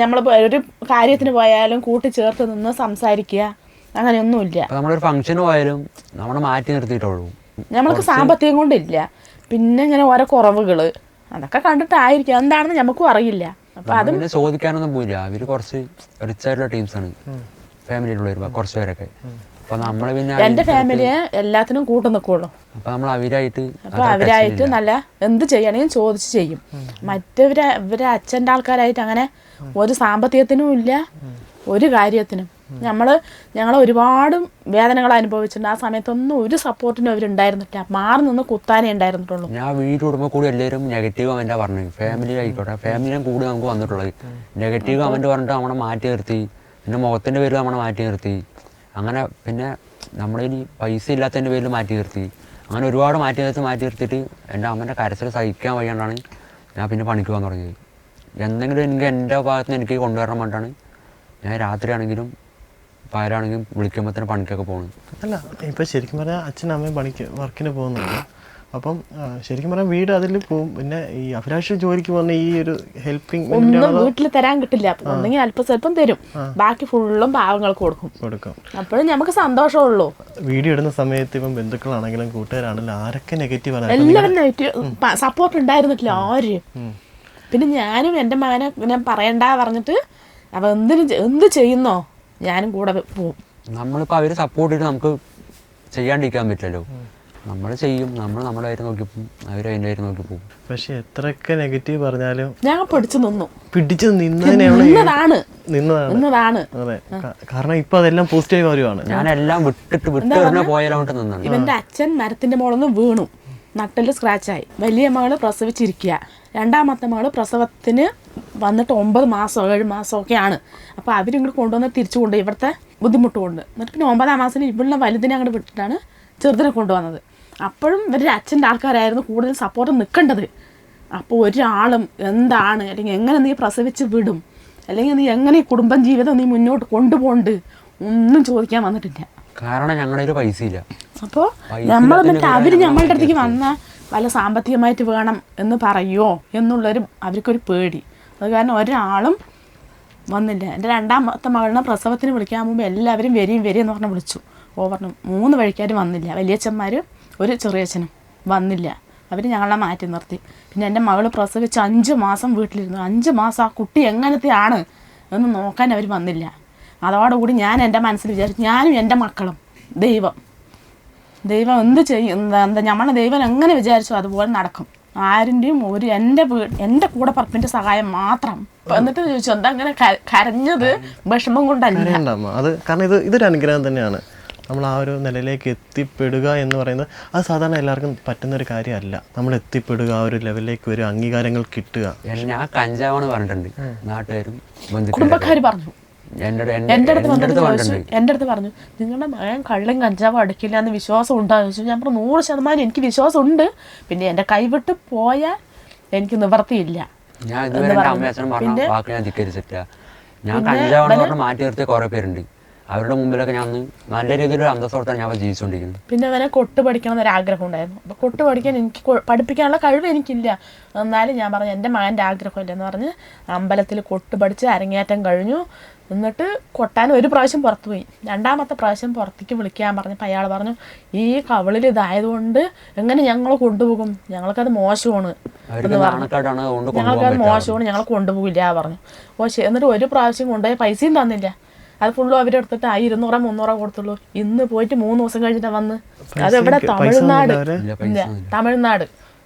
നമ്മൾ ഒരു കാര്യത്തിന് പോയാലും കൂട്ടിച്ചേർത്ത് നിന്ന് സംസാരിക്കുക അങ്ങനെയൊന്നുമില്ല. നമ്മളൊരു ഫംഗ്ഷന് പോയാലും നമ്മളെ മാറ്റി നിർത്തിയിട്ടുള്ളൂ. നമ്മൾക്ക് സാമ്പത്തികം കൊണ്ടില്ല. പിന്നെ ഇങ്ങനെ ഓരോ കുറവുകള് അതൊക്കെ കണ്ടിട്ടായിരിക്കും, എന്താണെന്ന് നമുക്കും അറിയില്ല. അപ്പൊ അത് ചോദിക്കാനൊന്നും പോയില്ല. അവര് കുറച്ച് റിച്ച് ആയിട്ടുള്ള ടീംസാണ് ഫാമിലിയിലുള്ള കുറച്ച് പേരൊക്കെ. അപ്പൊ നമ്മള് പിന്നെ എന്റെ ഫാമിലിയെ എല്ലാത്തിനും കൂട്ടു നിൽക്കുള്ളൂ. അപ്പൊ നമ്മൾ അവരായിട്ട് നല്ല എന്ത് ചെയ്യണമെങ്കിലും ചോദിച്ച് ചെയ്യും. ഇവരെ അച്ഛൻ്റെ ആൾക്കാരായിട്ട് അങ്ങനെ ഒരു സാമ്പത്തികത്തിനും ഇല്ല, ഒരു കാര്യത്തിനും. ഞങ്ങൾ ഒരുപാട് വേദനകൾ അനുഭവിച്ചിട്ടുണ്ട്. ആ സമയത്തൊന്നും ഒരു സപ്പോർട്ടിനും അവരുണ്ടായിരുന്നില്ല. മാറി നിന്ന് കുത്താനേ ഉണ്ടായിരുന്നിട്ടുള്ളൂ. ഞാൻ വീട് കൂടുമ്പോൾ കൂടി എല്ലാവരും നെഗറ്റീവ് കമന്റാ പറഞ്ഞു. ഫാമിലി ആയിക്കോട്ടെ, ഫാമിലിയും കൂടി നമുക്ക് വന്നിട്ടുള്ളത് നെഗറ്റീവ് കമന്റ് പറഞ്ഞിട്ട് നമ്മളെ മാറ്റി നിർത്തി. പിന്നെ മുഖത്തിന്റെ പേരിൽ നമ്മളെ മാറ്റി നിർത്തി. അങ്ങനെ പിന്നെ നമ്മുടെ ഇനി പൈസ ഇല്ലാത്തതിൻ്റെ പേരിൽ മാറ്റി നിർത്തി. അങ്ങനെ ഒരുപാട് മാറ്റി നിർത്തിയിട്ട് എൻ്റെ അമ്മേൻ്റെ കരച്ചിൽ സഹിക്കാൻ വയ്യാണ്ടാണ് ഞാൻ പിന്നെ പണിക്ക് പോകാൻ തുടങ്ങിയത്. എന്തെങ്കിലും എനിക്ക് എൻ്റെ ഭാഗത്ത് നിന്ന് എനിക്ക് കൊണ്ടുവരാൻ വേണ്ടിയിട്ടാണ് ഞാൻ രാത്രിയാണെങ്കിലും പകലാണെങ്കിലും വിളിക്കുമ്പോൾ തന്നെ പണിക്കൊക്കെ പോകുന്നത്. അല്ല, ഇപ്പം ശരിക്കും പറഞ്ഞാൽ അച്ഛനും അമ്മയും വർക്കിന് പോകുന്നുണ്ട്. അപ്പം ശരിക്കും പറഞ്ഞാൽ വീട് അതിൽ പോകും. പിന്നെ ഈ അഭിലാഷ് ജോലിക്ക് പോകുന്ന ഈ ഒരു ഹെൽപ്പിംഗ് ഒന്നും വീട്ടിൽ തരാൻ കിട്ടില്ല. ഒന്നെങ്കിൽ അല്പം സ്വല്പം തരും, ബാക്കി ഫുള്ളും പാവങ്ങൾക്ക് കൊടുക്കും. അപ്പോഴും നമുക്ക് സന്തോഷമുള്ളൂ. വീഡിയോ ഇടുന്ന സമയത്ത് ഇപ്പം ബന്ധുക്കളാണെങ്കിലും കൂട്ടുകാരാണെങ്കിലും ആരൊക്കെ നെഗറ്റീവ് ആണ്, എല്ലാവരും നെഗറ്റീവ് സപ്പോർട്ട് ഉണ്ടായിരുന്നില്ല ആരും. പിന്നെ ഞാനും എൻ്റെ മകനെ ഞാൻ പറയണ്ട പറഞ്ഞിട്ട് അവ എന്ത് ചെയ്യുന്നോ ഞാനും കൂടെ പോവും. നമ്മളിപ്പോൾ അവർ സപ്പോർട്ട് ചെയ്ത് നമുക്ക് ചെയ്യാണ്ടിരിക്കാൻ പറ്റില്ലല്ലോ. നമ്മൾ ചെയ്യും, നമ്മൾ നമ്മുടെ കാര്യം നോക്കി പോകും, അവർ അതിൻ്റെ കാര്യം നോക്കി പോകും. പക്ഷെ എത്രയൊക്കെ നെഗറ്റീവ് പറഞ്ഞാലും ഞാൻ പിടിച്ചു നിന്നതാണ്. അതെ, കാരണം ഇപ്പൊ അതെല്ലാം പോസിറ്റീവ് കാര്യമാണ്. ഞാനെല്ലാം വിട്ട് പോയാലോട്ട് നിന്നാണ്. ഇവന്റെ അച്ഛൻ മരത്തിന്റെ മുകളിൽ വീണു, നട്ടല് സ്ക്രാച്ചായി. വലിയ മകള് പ്രസവിച്ചിരിക്കുക. രണ്ടാമത്തെ മകള് പ്രസവത്തിന് വന്നിട്ട് 9 മാസം 7 മാസമൊക്കെയാണ്. അപ്പോൾ അവരിങ്ങോട്ട് കൊണ്ടുവന്ന് തിരിച്ചു കൊണ്ട് ഇവിടുത്തെ ബുദ്ധിമുട്ട് കൊണ്ട് എന്നിട്ട് പിന്നെ 9ാം മാസത്തിൽ ഇവളുടെ വലുതിനെ അങ്ങോട്ട് വിട്ടിട്ടാണ് ചെറുതിനെ കൊണ്ടുവന്നത്. അപ്പോഴും ഇവരുടെ അച്ഛൻ്റെ ആൾക്കാരായിരുന്നു കൂടുതൽ സപ്പോർട്ട് നിൽക്കേണ്ടത്. അപ്പോൾ ഒരാളും എന്താണ്, അല്ലെങ്കിൽ എങ്ങനെ നീ പ്രസവിച്ച് വിടും, അല്ലെങ്കിൽ നീ എങ്ങനെ ഈ കുടുംബം ജീവിതം നീ മുന്നോട്ട് കൊണ്ടുപോകണ്ട് ഒന്നും ചോദിക്കാൻ വന്നിട്ടില്ല. കാരണം ഞങ്ങളുടെ പൈസ ഇല്ല. അപ്പോൾ നമ്മൾ എന്നിട്ട് അവർ നമ്മളുടെ അടുത്തേക്ക് വന്ന വല്ല സാമ്പത്തികമായിട്ട് വേണം എന്ന് പറയുമോ എന്നുള്ളൊരു അവർക്കൊരു പേടി. അത് കാരണം ഒരാളും വന്നില്ല. എൻ്റെ രണ്ടാമത്തെ മകളിനെ പ്രസവത്തിന് വിളിക്കാൻ മുമ്പ് എല്ലാവരും വരിയും എന്ന് പറഞ്ഞ് വിളിച്ചു. പറഞ്ഞു 3 വഴിക്കാരും വന്നില്ല. വലിയച്ഛന്മാർ ഒരു ചെറിയച്ഛനും വന്നില്ല. അവർ ഞങ്ങളെ മാറ്റി നിർത്തി. പിന്നെ എൻ്റെ മകൾ പ്രസവിച്ച് 5 മാസം വീട്ടിലിരുന്നു. 5 മാസം ആ കുട്ടി എങ്ങനത്തെയാണ് എന്ന് നോക്കാൻ അവർ വന്നില്ല. അതോടുകൂടി ഞാൻ എൻ്റെ മനസ്സിൽ വിചാരിച്ചു, ഞാനും എൻ്റെ മക്കളും ദൈവം എന്ത് ചെയ്യും, എന്താ നമ്മളെ ദൈവം എങ്ങനെ വിചാരിച്ചു അതുപോലെ നടക്കും. ആരിൻ്റെയും എൻ്റെ കൂടെ പറപ്പിൻ്റെ സഹായം മാത്രം. എന്നിട്ട് ചോദിച്ചു എന്താ അങ്ങനെ കരഞ്ഞത്? വിഷമം കൊണ്ടല്ല. അത് കാരണം ഇതൊരു അനുഗ്രഹം തന്നെയാണ്. നമ്മൾ ആ ഒരു നിലയിലേക്ക് എത്തിപ്പെടുക എന്ന് പറയുന്നത് അത് സാധാരണ എല്ലാവർക്കും പറ്റുന്നൊരു കാര്യമല്ല. നമ്മൾ എത്തിപ്പെടുക, ആ ഒരു ലെവലിലേക്ക് ഒരു അംഗീകാരങ്ങൾ കിട്ടുക. ഞാൻ കഞ്ചാവാണ് പറഞ്ഞിട്ടുണ്ട് നാട്ടുകാരും കുടുംബക്കാർ പറഞ്ഞു. എൻ്റെ അടുത്ത് പറഞ്ഞു നിങ്ങളുടെ മകൻ കള്ളും കഞ്ചാവും അടിക്കില്ല എന്ന് വിശ്വാസം ഉണ്ടാകും ചോദിച്ചു. ഞാൻ പറഞ്ഞു 100% എനിക്ക് വിശ്വാസം ഉണ്ട്. പിന്നെ എൻ്റെ കൈവിട്ട് പോയാൽ എനിക്ക് നിവർത്തിയില്ല. ഞാൻ ഇതുവരെ അമ്മയച്ഛനും പറഞ്ഞ വാക്ക് ഞാൻ ധിക്കരിച്ചിട്ടില്ല. ഞാൻ കഞ്ചാവെന്ന് പറഞ്ഞ് മാറ്റി നിർത്തിയ കുറെ പേരുണ്ട്. അവരുടെ മുമ്പിലൊക്കെ ഞാൻ നല്ല രീതിയിൽ അന്തസ്സോർത്താണ് ഞാൻ ജീവിച്ചുകൊണ്ടിരിക്കുന്നത്. പിന്നെ അവനെ കൊട്ട് പഠിക്കണം എന്നൊരാഗ്രഹം ഉണ്ടായിരുന്നു. അപ്പോൾ കൊട്ട് പഠിക്കാൻ പഠിപ്പിക്കാനുള്ള കഴിവ് എനിക്കില്ല. എന്നാലും ഞാൻ പറഞ്ഞു എൻ്റെ മകൻ്റെ ആഗ്രഹമില്ലെന്ന് പറഞ്ഞ് അമ്പലത്തിൽ കൊട്ട് പഠിച്ച് അരങ്ങേറ്റം കഴിഞ്ഞു. എന്നിട്ട് കൊട്ടാൻ ഒരു പ്രാവശ്യം പുറത്തു പോയി. 2ാമത്തെ പ്രാവശ്യം പുറത്തേക്ക് വിളിക്കാൻ പറഞ്ഞപ്പോൾ അയാൾ പറഞ്ഞു ഈ കവിളിൽ ഇതായതുകൊണ്ട് എങ്ങനെ ഞങ്ങൾ കൊണ്ടുപോകും, ഞങ്ങൾക്കത് മോശമാണ് എന്ന് പറഞ്ഞു. ഞങ്ങൾക്കത് മോശമാണ്, ഞങ്ങൾ കൊണ്ടുപോകില്ല പറഞ്ഞു. എന്നിട്ട് ഒരു പ്രാവശ്യം കൊണ്ടുപോയി പൈസയും തന്നില്ല. അത് ഫുള്ളും അവരെടുത്തിട്ട് 200 300 കൊടുത്തുള്ളൂ. ഇന്ന് പോയിട്ട് 3 ദിവസം കഴിഞ്ഞിട്ടാണ് വന്ന്. അതെവിടെ? തമിഴ്നാട്.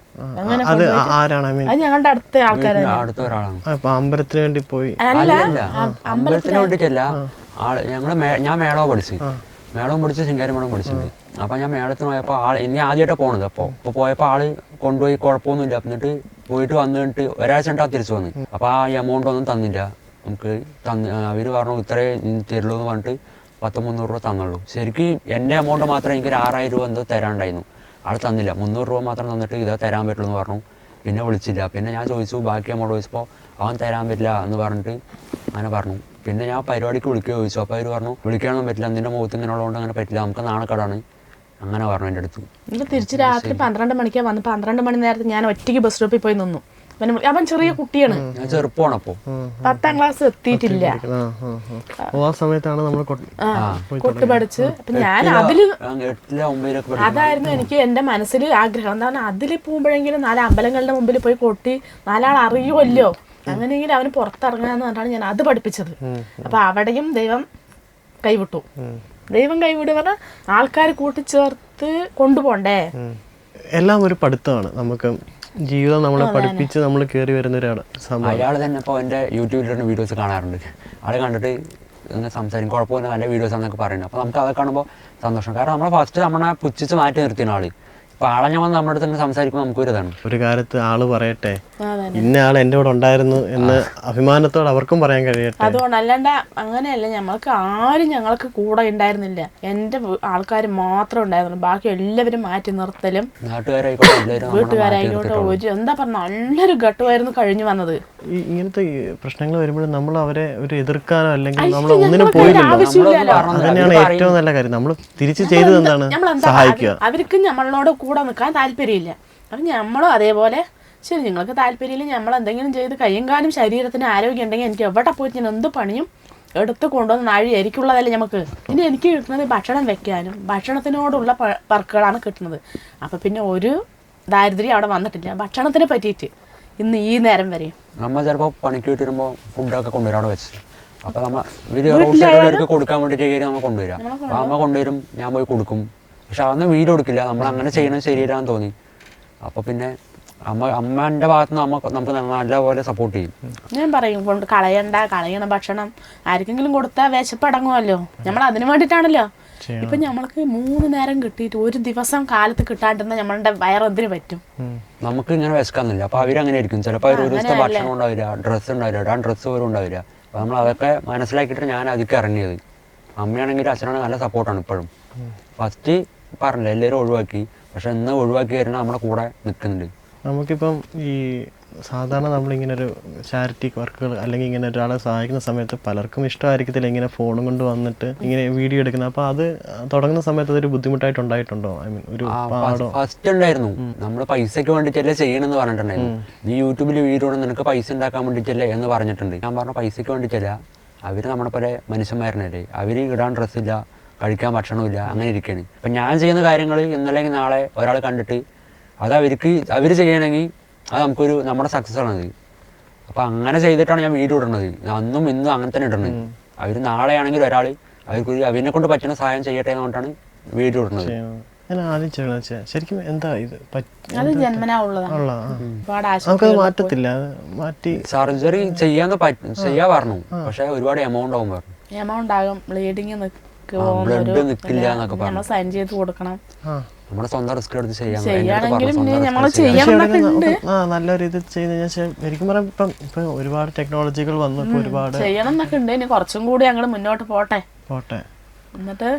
അങ്ങനെ അത് ഞങ്ങളുടെ അടുത്ത ആൾക്കാരാണ്. അമ്പലത്തിന് വേണ്ടി പോയി. അമ്പലത്തിന് വേണ്ടിട്ടല്ല, ഞാൻ മേളവും പഠിച്ച് ശിങ്കാരി മേളം പഠിച്ചിട്ടുണ്ട്. അപ്പൊ ഞാൻ മേളത്തിന് പോയപ്പോ ഇനി ആദ്യമായിട്ടാണ് പോണത്. അപ്പൊ പോയപ്പോ ആള് കൊണ്ടുപോയി കുഴപ്പമൊന്നുമില്ല. എന്നിട്ട് പോയിട്ട് വന്നിട്ട് ഒരാഴ്ച ഉണ്ടാ തിരിച്ചു വന്നു. അപ്പൊ ആ എമൗണ്ട് ഒന്നും തന്നില്ല നമുക്ക്. അവര് പറഞ്ഞു ഇത്രേ തരുള്ളൂ എന്ന് പറഞ്ഞിട്ട് 100-300 രൂപ തന്നുള്ളൂ. ശരിക്കും എൻ്റെ എമൗണ്ട് മാത്രമേ എനിക്ക് 6000 രൂപ എന്തോ തരാണ്ടായിരുന്നു. ആൾ തന്നില്ല. 300 രൂപ മാത്രം തന്നിട്ട് ഇതാ തരാൻ പറ്റുള്ളൂ എന്ന് പറഞ്ഞു. പിന്നെ വിളിച്ചില്ല. പിന്നെ ഞാൻ ചോദിച്ചു ബാക്കി എമൗണ്ട് ചോദിച്ചപ്പോൾ അവൻ തരാൻ പറ്റില്ല എന്ന് പറഞ്ഞിട്ട് അങ്ങനെ പറഞ്ഞു. പിന്നെ ഞാൻ പരിപാടിക്ക് വിളിക്കുകയോ ചോദിച്ചു. അപ്പോൾ അവർ പറഞ്ഞു വിളിക്കാനൊന്നും പറ്റില്ല, നിൻ്റെ മുഖത്ത് ഇങ്ങനെ ഉള്ളതുകൊണ്ട് അങ്ങനെ പറ്റില്ല, നമുക്ക് നാണക്കേടാണ് അങ്ങനെ പറഞ്ഞു എൻ്റെ അടുത്ത്. തിരിച്ച് രാത്രി 12 മണിക്കാണ് വന്ന്. 12 മണി നേരത്തെ ഞാൻ ഒറ്റയ്ക്ക് ബസ് സ്റ്റോപ്പിൽ പോയി നിന്നു. അവൻ ചെറിയ കുട്ടിയാണ്, ചെറുപ്പമാണ്. അപ്പോ 10ാം ക്ലാസ് എത്തിയിട്ടില്ല. ആ സമയത്താണ് നമ്മൾ കൊട്ട് പഠിച്ച്. ഞാൻ അതില് അതായിരുന്നു എനിക്ക് എൻ്റെ മനസ്സിൽ ആഗ്രഹം. എന്താണ് അതിൽ പോകുമ്പോഴെങ്കിലും 4 അമ്പലങ്ങളുടെ മുമ്പിൽ പോയി കൊട്ടി 4 ആൾ അറിയുമല്ലോ, അങ്ങനെയെങ്കിലും അവന് പുറത്തിറങ്ങാന്ന് പറഞ്ഞാണ് ഞാൻ അത് പഠിപ്പിച്ചത്. അപ്പൊ അവിടെയും ദൈവം കൈവിട്ടു. പറഞ്ഞാൽ ആൾക്കാർ കൂട്ടിച്ചേർത്ത് കൊണ്ടുപോണ്ടേ. എല്ലാം ഒരു പഠിത്തമാണ്. നമുക്ക് ജീവിതം നമ്മളെ പഠിപ്പിച്ച് നമ്മൾ കയറി വരുന്നൊരാണ്. അയാൾ തന്നെ ഇപ്പോൾ എൻ്റെ യൂട്യൂബിലിരുന്ന വീഡിയോസ് കാണാറുണ്ട്. ആൾ കണ്ടിട്ട് ഇങ്ങനെ സംസാരിക്കും, കുഴപ്പമില്ല നല്ല വീഡിയോസ് എന്നൊക്കെ പറയുന്നത്. അപ്പോൾ നമുക്ക് അതൊക്കെ കാണുമ്പോൾ സന്തോഷം. കാരണം നമ്മൾ ഫസ്റ്റ് നമ്മളെ പുച്ഛിച്ച് മാറ്റി നിർത്തിയ ആള് അപ്പോൾ ആളെ ഞാൻ നമ്മുടെ അടുത്ത് തന്നെ സംസാരിക്കുമ്പോൾ നമുക്കൊരു ഇതാണ്. ഒരു കാലത്ത് ആള് പറയട്ടെ ഇന്ന ആൾ എൻ്റെ കൂടെ ഉണ്ടായിരുന്നു എന്ന് അഭിമാനത്തോടെ അവർക്കും പറയാൻ കഴിയട്ടെ. അതുകൊണ്ട് അല്ലാണ്ട് അങ്ങനെയല്ല, ഞങ്ങൾക്ക് കൂടെ ഉണ്ടായിരുന്നില്ല. എൻ്റെ ആൾക്കാർ മാത്രമേ ഉണ്ടായിരുന്നുള്ളൂ. ബാക്കി എല്ലാവരും മാറ്റി നിർത്തലും വീട്ടുകാരായിക്കോട്ടെ ഒരു എന്താ പറഞ്ഞ നല്ലൊരു ഘട്ടമായിരുന്നു കഴിഞ്ഞു വന്നത്. ഇങ്ങനത്തെ പ്രശ്നങ്ങൾ വരുമ്പോഴും നമ്മൾ അവരെ ഒരു എതിർക്കാനോ അല്ലെങ്കിൽ നമ്മൾ ഒന്നിനും പോയില്ലല്ലോ. അതന്നെയാണ് ഏറ്റവും നല്ല കാര്യം. നമ്മൾ തിരിച്ചു ചെയ്തത് എന്താണ്? സഹായിക്കുക. അവർക്ക് നമ്മളോട് കൂടെ നിൽക്കാൻ താല്പര്യമില്ല. അപ്പം നമ്മളും അതേപോലെ ശരി നിങ്ങൾക്ക് താല്പര്യമില്ല, നമ്മൾ എന്തെങ്കിലും ചെയ്ത് കയ്യും കാലും ശരീരത്തിന് ആരോഗ്യം ഉണ്ടെങ്കിൽ എനിക്ക് എവിടെ പോയിട്ട് ഞാൻ എന്ത് പണിയും എടുത്ത് കൊണ്ടുവന്ന് നാഴി എനിക്കുള്ളതല്ലേ നമുക്ക്. ഇനി എനിക്ക് കിട്ടുന്നത് ഭക്ഷണം വെക്കാനും ഭക്ഷണത്തിനോടുള്ള വർക്കുകളാണ് കിട്ടുന്നത്. അപ്പം പിന്നെ ഒരു ദാരിദ്ര്യം അവിടെ വന്നിട്ടില്ല ഭക്ഷണത്തിനെ പറ്റിയിട്ട് ഇന്ന് ഈ നേരം വരെ. നമ്മൾ ചിലപ്പോൾ പണിക്ക് വിട്ട് വരുമ്പോൾ ഫുഡൊക്കെ കൊണ്ടുവരും അവിടെ വെച്ച്. അപ്പോൾ നമ്മൾ കൊടുക്കാൻ വേണ്ടിയിട്ട് നമ്മൾ കൊണ്ടുവരാം. അപ്പോൾ അമ്മ കൊണ്ടുവരും, ഞാൻ പോയി കൊടുക്കും. പക്ഷെ അതൊന്നും വീഡിയോ എടുക്കില്ല. നമ്മൾ അങ്ങനെ ചെയ്യണത് ശരിയില്ലാന്ന് തോന്നി. അപ്പോൾ പിന്നെ അമ്മൻ്റെ ഭാഗത്ത് നിന്ന് നമുക്ക് നല്ലപോലെ സപ്പോർട്ട് ചെയ്യും. ഞാൻ പറയും കൊണ്ട് കളയണ ഭക്ഷണം ആർക്കെങ്കിലും കൊടുത്താൽ വിശപ്പടങ്ങുമല്ലോ. നമ്മൾ അതിന് വേണ്ടിയിട്ടാണല്ലോ. ഇപ്പൊ നമ്മൾക്ക് 3 നേരം കിട്ടിയിട്ട് ഒരു ദിവസം കാലത്ത് കിട്ടാണ്ടെന്ന് നമ്മളുടെ വയറെന്തിന് പറ്റും? നമുക്ക് ഇങ്ങനെ വിശക്കാന്നില്ല. അപ്പൊ അവരങ്ങനെ ആയിരിക്കും. ചിലപ്പോൾ ഒരു ദിവസത്തെ ഭക്ഷണം ഉണ്ടാവില്ല, ഡ്രസ്സ് ഉണ്ടാവില്ല, ഇടാൻ ഡ്രസ്സ് പോലും ഉണ്ടാവില്ല. അപ്പൊ നമ്മൾ അതൊക്കെ മനസ്സിലാക്കിയിട്ട് ഞാൻ അതിലേക്ക് ഇറങ്ങിയത്. അമ്മയാണെങ്കിലും അച്ഛനാണെങ്കിൽ നല്ല സപ്പോർട്ടാണ് ഇപ്പോഴും. ഫസ്റ്റ് പറഞ്ഞില്ല എല്ലാവരും ഒഴിവാക്കി, പക്ഷെ ഇന്ന് ഒഴിവാക്കി വരുന്ന നമ്മുടെ കൂടെ നിൽക്കുന്നുണ്ട്. നമുക്കിപ്പം ഈ സാധാരണ നമ്മളിങ്ങനെ ഒരു ചാരിറ്റി വർക്കുകൾ അല്ലെങ്കിൽ ഇങ്ങനെ ഒരാളെ സഹായിക്കുന്ന സമയത്ത് പലർക്കും ഇഷ്ടമായിരിക്കത്തില്ല ഇങ്ങനെ ഫോണും കൊണ്ട് വന്നിട്ട് ഇങ്ങനെ വീഡിയോ എടുക്കുന്നത്. അപ്പോൾ അത് തുടങ്ങുന്ന സമയത്ത് അതൊരു ബുദ്ധിമുട്ടായിട്ടുണ്ടായിട്ടുണ്ടോ? ഐ മീൻ ഒരു പാടോ? ഫസ്റ്റ് ഉണ്ടായിരുന്നു. നമ്മൾ പൈസക്ക് വേണ്ടിയിട്ടല്ലേ ചെയ്യണമെന്ന് പറഞ്ഞിട്ടുണ്ടായിരുന്നു. നീ യൂട്യൂബിൽ വീഡിയോ നിനക്ക് പൈസ ഉണ്ടാക്കാൻ വേണ്ടിയിട്ടല്ലേ എന്ന് പറഞ്ഞിട്ടുണ്ട്. ഞാൻ പറഞ്ഞ പൈസക്ക് വേണ്ടിയിട്ടല്ല, അവർ നമ്മളെ പോലെ മനുഷ്യന്മാരനല്ലേ, അവർ ഇടാൻ ഡ്രസ്സില്ല, കഴിക്കാൻ ഭക്ഷണമില്ല, അങ്ങനെ ഇരിക്കുകയാണ്. അപ്പം ഞാൻ ചെയ്യുന്ന കാര്യങ്ങൾ ഇന്നല്ലെങ്കിൽ നാളെ ഒരാൾ കണ്ടിട്ട് അത് അവർ ചെയ്യണമെങ്കിൽ അത് നമ്മുടെ സക്സസ് ആണത്. അപ്പം അങ്ങനെ ചെയ്തിട്ടാണ് ഞാൻ വീഡിയോ ഇടുന്നത്. അന്നും ഇന്നും അങ്ങനെ തന്നെ ഇടുന്നത്. അവർ നാളെ ആണെങ്കിൽ ഒരാൾ അവരെ കൊണ്ട് പറ്റുന്ന സഹായം ചെയ്യട്ടെ എന്നുകൊണ്ടാണ് വീഡിയോ ഇടുന്നത്. ഞാൻ ആദ്യം ചെയ്യണമെന്ന് വെച്ചാൽ ശരിക്കും എന്താ ഇത് അത് ജന്മനാ ഉള്ളതാണ്. നമുക്കത് മാറ്റത്തില്ല, മാറ്റി സർജറി ചെയ്യാൻ പറഞ്ഞു. പക്ഷെ ഒരുപാട് എമൗണ്ട് ആവും പറഞ്ഞു. എമൗണ്ട് ആകും, ബ്ലീഡിങ് ബ്ലഡ് നിൽക്കില്ല എന്നൊക്കെ പറഞ്ഞു. നമ്മൾ സൈൻ ചെയ്ത് കൊടുക്കണം. നമ്മുടെ സ്വന്തം റിസ്ക് എടുത്ത് നല്ലൊരു ഇത് ചെയ്ത് ശരിക്കും പറയാം. ഇപ്പം ഒരുപാട് ടെക്നോളജികൾ വന്നു, ഇപ്പൊ ഒരുപാട് ചെയ്യണം എന്നൊക്കെ ഉണ്ട്. ഇനി കുറച്ചും കൂടി അങ്ങോട്ട് മുന്നോട്ട് പോട്ടെ എന്നിട്ട്